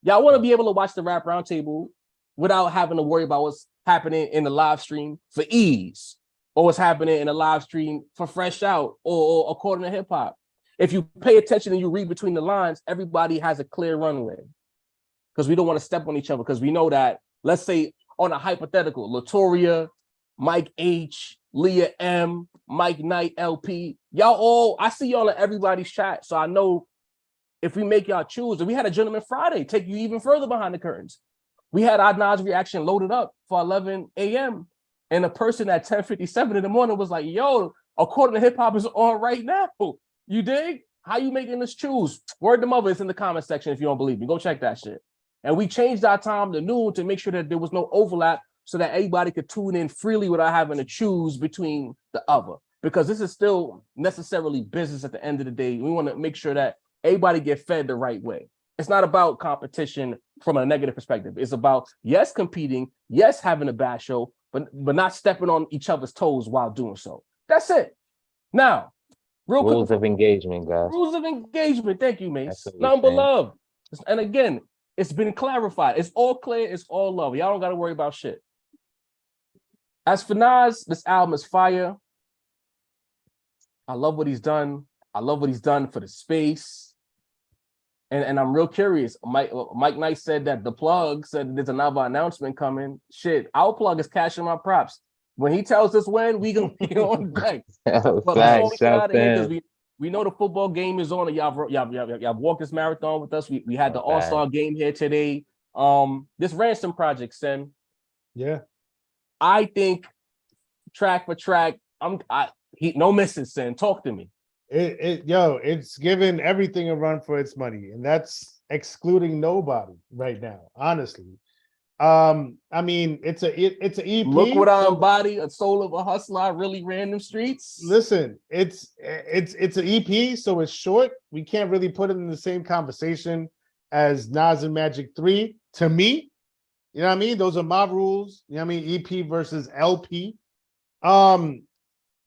Y'all want to be able to watch the Rap Roundtable without having to worry about what's happening in the live stream for ease, or what's happening in the live stream for Fresh Out or according to hip hop. If you pay attention and you read between the lines, everybody has a clear runway, because we don't want to step on each other, because we know that, let's say on a hypothetical, Latoria, Mike H, Leah M, Mike Knight, LP, y'all all, I see y'all in everybody's chat. So I know if we make y'all choose, and we had a Gentleman Friday, take you even further behind the curtains. We had our Nas reaction loaded up for 11 a.m. And a person at 10:57 in the morning was like, yo, according to hip hop is on right now. You dig? How you making us choose? Word to mother, it's in the comment section if you don't believe me. Go check that shit. And we changed our time to noon to make sure that there was no overlap, so that everybody could tune in freely without having to choose between the other. Because this is still necessarily business at the end of the day. We want to make sure that everybody get fed the right way. It's not about competition from a negative perspective. It's about, yes, competing, yes, having a bad show, but not stepping on each other's toes while doing so. That's it. Now, Rules of engagement, guys. Rules of engagement. Thank you, Mace. That's what Nothing but we're saying. love. And again, it's been clarified. It's all clear. It's all love. Y'all don't got to worry about shit. As for Nas, this album is fire. I love what he's done. I love what he's done for the space. And I'm real curious. Mike Knight said that the plug said there's another announcement coming. Shit, our plug is cashing my props. When he tells us when, we gonna be on deck. But before we get out of here, because we know the football game is on, and y'all walked this marathon with us. We had the All-Star game here today. This Ransom project, Sen. Yeah. I think track for track, no missing, Sen. Talk to me. It's giving everything a run for its money, and that's excluding nobody right now, honestly. I mean, it's an EP. Look what I embody, a soul of a hustler. I really ran them streets. Listen, it's an EP, so it's short. We can't really put it in the same conversation as Nas and Magic 3. To me, you know what I mean? Those are my rules. You know what I mean? EP versus LP.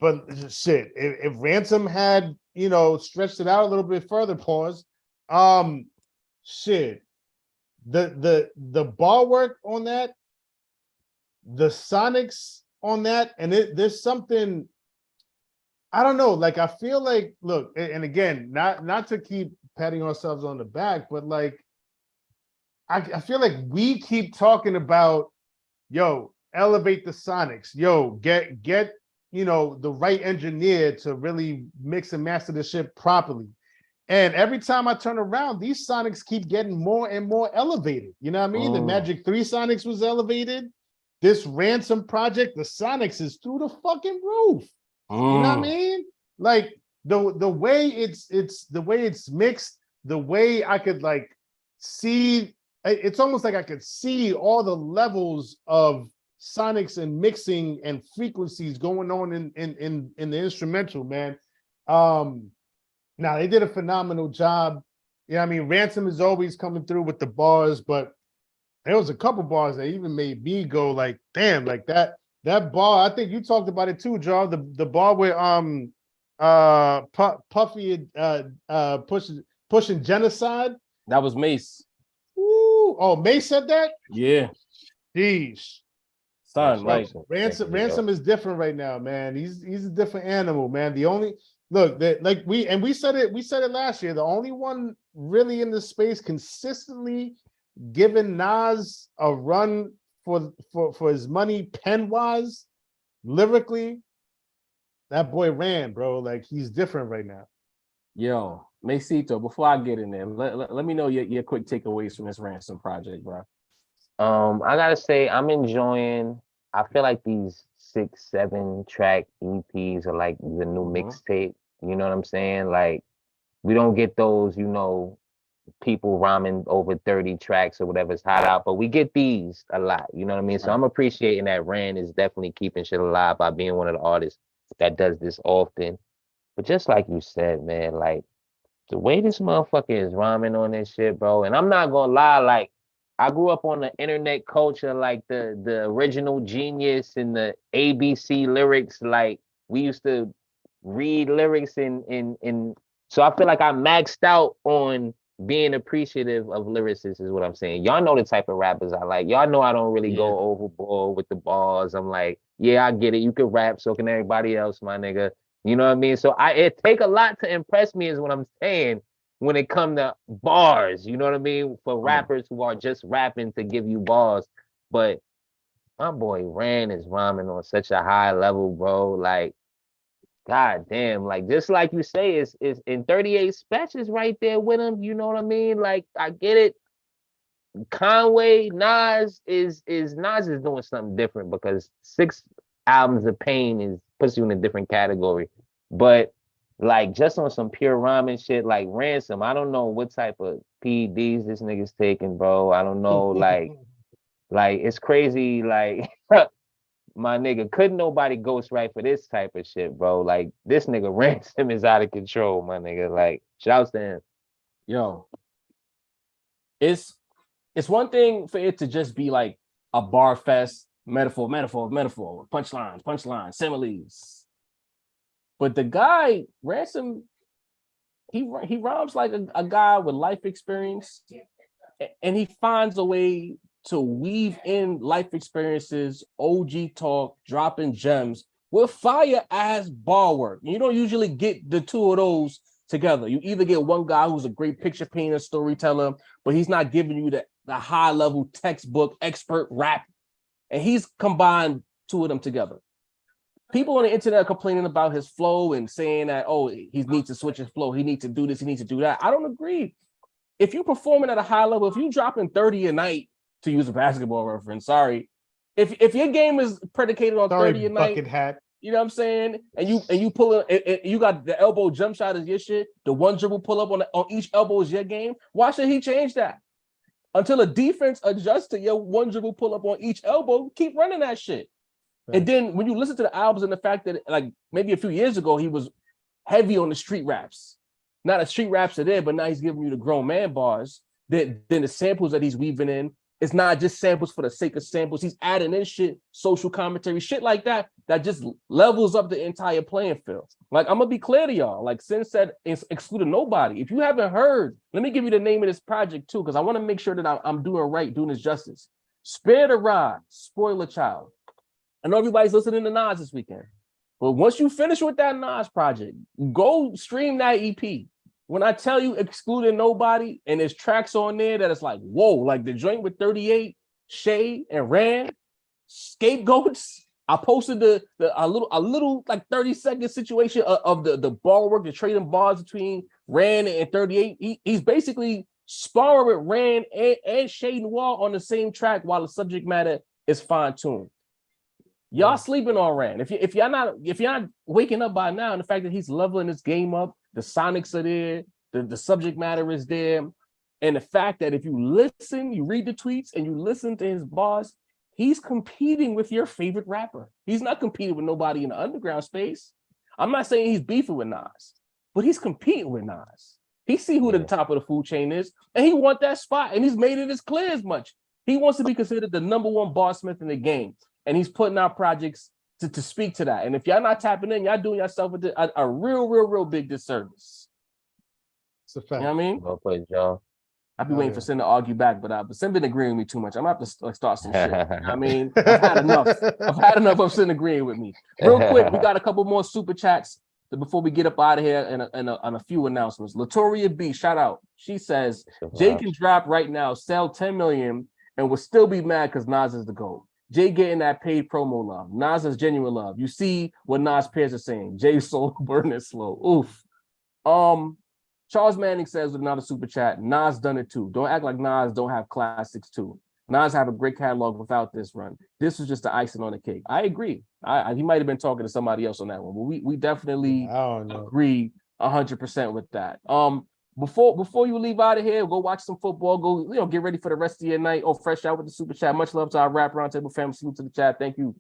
But shit, if Ransom had, stretched it out a little bit further, pause. Shit. The bar work on that, the sonics on that, and there's something, I don't know, like I feel like, look, and again, not to keep patting ourselves on the back, but like I feel like we keep talking about, elevate the sonics, get the right engineer to really mix and master the shit properly. And every time I turn around, these sonics keep getting more and more elevated. You know what I mean? The Magic 3 sonics was elevated. This Ransom project, the sonics is through the fucking roof. You know what I mean? Like the way it's the way it's mixed, the way I could like see, it's almost like I could see all the levels of sonics and mixing and frequencies going on in the instrumental, man. Now they did a phenomenal job. You know what I mean? Ransom is always coming through with the bars, but there was a couple bars that even made me go like, damn, like that That bar, I think you talked about it too, John. The bar where Puffy pushing genocide. That was Mace. Ooh, oh, May said that? Yeah. Jeez. Son, like Ransom is different right now, man. He's a different animal, man. The only look that like we said it last year. The only one really in the space consistently giving Nas a run for his money pen wise, lyrically, that boy Ran, bro. Like he's different right now. yo, Macito, before I get in there, let me know your quick takeaways from this Ransom project, bro. I gotta say, I'm enjoying. I feel like these 6, 7 track EPs are like the new mixtape. You know what I'm saying? Like, we don't get those, people rhyming over 30 tracks or whatever's hot out, but we get these a lot. You know what I mean? So I'm appreciating that Ran is definitely keeping shit alive by being one of the artists that does this often. But just like you said, man, like the way this motherfucker is rhyming on this shit, bro. And I'm not gonna lie, like I grew up on the internet culture, like the original Genius and the ABC lyrics. Like we used to read lyrics in so I feel like I maxed out on being appreciative of lyricists is what I'm saying. Y'all know the type of rappers I like. Y'all know I don't really go overboard with the bars. I'm like, yeah, I get it. You can rap, so can everybody else, my nigga. You know what I mean? So it take a lot to impress me is what I'm saying when it come to bars. You know what I mean? For rappers who are just rapping to give you bars. But my boy Ran is rhyming on such a high level, bro. Like, God damn, like just like you say, is in 38 Specials right there with him. You know what I mean? Like, I get it. Conway, Nas is doing something different because 6 albums of Pain puts you in a different category. But like just on some pure rhyming shit, like Ransom, I don't know what type of PEDs this nigga's taking, bro. I don't know, like it's crazy, like my nigga, couldn't nobody ghostwrite for this type of shit, bro. Like this nigga Ransom is out of control, my nigga. Like, shouts to him. Yo, it's one thing for it to just be like a bar fest, metaphor, punchline, similes. But the guy, Ransom, he rhymes like a guy with life experience, and he finds a way to weave in life experiences, OG talk, dropping gems with fire as bar work. You don't usually get the two of those together. You either get one guy who's a great picture painter, storyteller, but he's not giving you the high level textbook expert rap, and he's combined two of them together. People on the internet are complaining about his flow and saying that, oh, he needs to switch his flow, he needs to do this, he needs to do that. I don't agree. If you're performing at a high level, if you're dropping 30 a night, to use a basketball reference, sorry, if your game is predicated on 30 a night, hat. You know what I'm saying? And you pull it, you got the elbow jump shot is your shit. The one dribble pull up on each elbow is your game. Why should he change that? Until a defense adjusts to your one dribble pull up on each elbow, keep running that shit. Right. And then when you listen to the albums and the fact that like maybe a few years ago he was heavy on the street raps. Not the street raps are there, but now he's giving you the grown man bars. Then the samples that he's weaving in, it's not just samples for the sake of samples. He's adding in shit, social commentary, shit like that just levels up the entire playing field. Like, I'm going to be clear to y'all. Like, Sin said, excluding nobody. If you haven't heard, let me give you the name of this project, too, because I want to make sure that I'm doing this justice. Spare the Rod, Spoiler Child. I know everybody's listening to Nas this weekend. But once you finish with that Nas project, go stream that EP. When I tell you excluding nobody and there's tracks on there that it's like, whoa, like the joint with 38, Shay, and Ran, Scapegoats. I posted a little like 30-second situation of the bar work, the trading bars between Ran and 38. He's basically sparring with Ran and Shay Noir on the same track while the subject matter is fine-tuned. Y'all sleeping on Ran. If you're not waking up by now, and the fact that he's leveling this game up, the sonics are there, the subject matter is there, and the fact that if you listen, you read the tweets and you listen to his bars, he's competing with your favorite rapper. He's not competing with nobody in the underground space. I'm not saying he's beefing with Nas, but he's competing with Nas. He see who the top of the food chain is, and he want that spot, and he's made it as clear as much. He wants to be considered the #1 barsmith in the game. and he's putting out projects to speak to that. And if y'all not tapping in, y'all doing yourself a real big disservice. It's a fact. You know what I mean? Well played, Joe. I've been waiting for Sin to argue back, but Sin been agreeing with me too much. I'm gonna have to start some shit. You know what I mean, I've had enough. I've had enough of Sin agreeing with me. Real quick, we got a couple more super chats before we get up out of here, and a few announcements. Latoria B, shout out. She says Jay can drop right now, sell 10 million, and will still be mad because Nas is the GOAT. Jay getting that paid promo love. Nas is genuine love. You see what Nas peers are saying. Jay soul burning slow. Oof. Charles Manning says with another super chat, Nas done it too. Don't act like Nas don't have classics too. Nas have a great catalog without this run. This was just the icing on the cake. I agree. He might have been talking to somebody else on that one, but we definitely agree 100% with that. Before you leave out of here, go watch some football. Go, get ready for the rest of your night. Oh, fresh out with the super chat. Much love to our Rap Roundtable family. Salute to the chat. Thank you.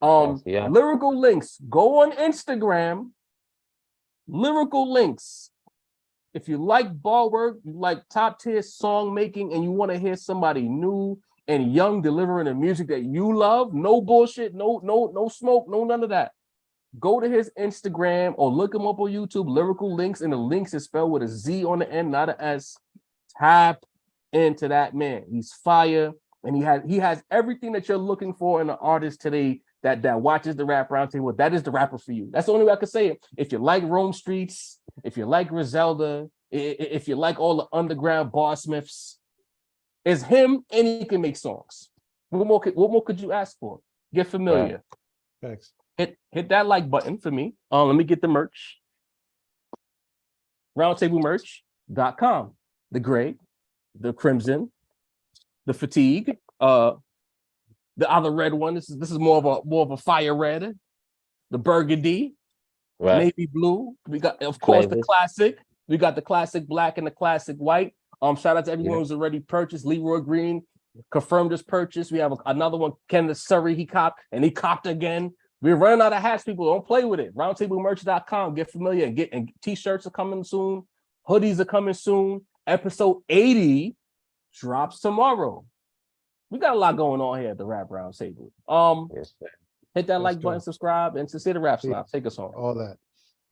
Lyrical Links. Go on Instagram. Lyrical Links. If you like bar work, you like top tier song making, and you want to hear somebody new and young delivering the music that you love, no bullshit, no smoke, no none of that. Go to his Instagram or look him up on YouTube, Lyrical Links, and the links is spelled with a Z on the end, not an S. Tap into that man. He's fire, and he has everything that you're looking for in an artist today that watches the Rap Roundtable. That is the rapper for you. That's the only way I can say it. If you like Rome Streets, if you like Griselda, if you like all the underground barsmiths, it's him, and he can make songs. What more could you ask for? Get familiar. Thanks. Hit that like button for me. Let me get the merch. Roundtablemerch.com. The gray, the crimson, the fatigue, the other red one. This is more of a fire red. The burgundy, navy blue. We got, of course, the classic. We got the classic black and the classic white. Shout out to everyone who's already purchased. Leroy Green confirmed his purchase. We have another one. Kenneth Surrey, he copped, and he copped again. We're running out of hats, people. Don't play with it. Roundtablemerch.com. Get familiar and t-shirts are coming soon. Hoodies are coming soon. Episode 80 drops tomorrow. We got a lot going on here at the Rap Roundtable. Hit that like button, subscribe, and Sincere the Rap Slap. Take us home. All that.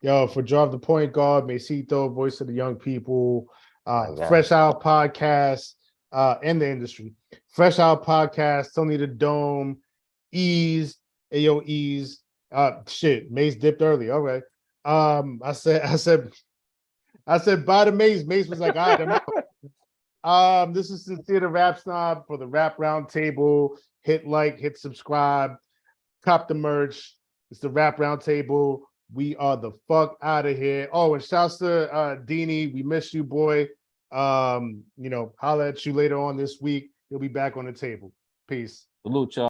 Yo, for Drop the Point Guard, Mesito, Voice of the Young People, Fresh Out Podcast, and the industry. Fresh Out Podcast, Tony the Dome, Ease, Ayo Ease. Shit, Mace dipped early. All right. I said bye to Mace. Mace was like, all right, I'm out. This is Sincere the Rap Snob for the Rap Roundtable. Hit like, hit subscribe, cop the merch. It's the Rap Roundtable. We are the fuck out of here. Oh, and shouts to Deanie. We miss you, boy. Holla at you later on this week. He'll be back on the table. Peace. Salute, y'all.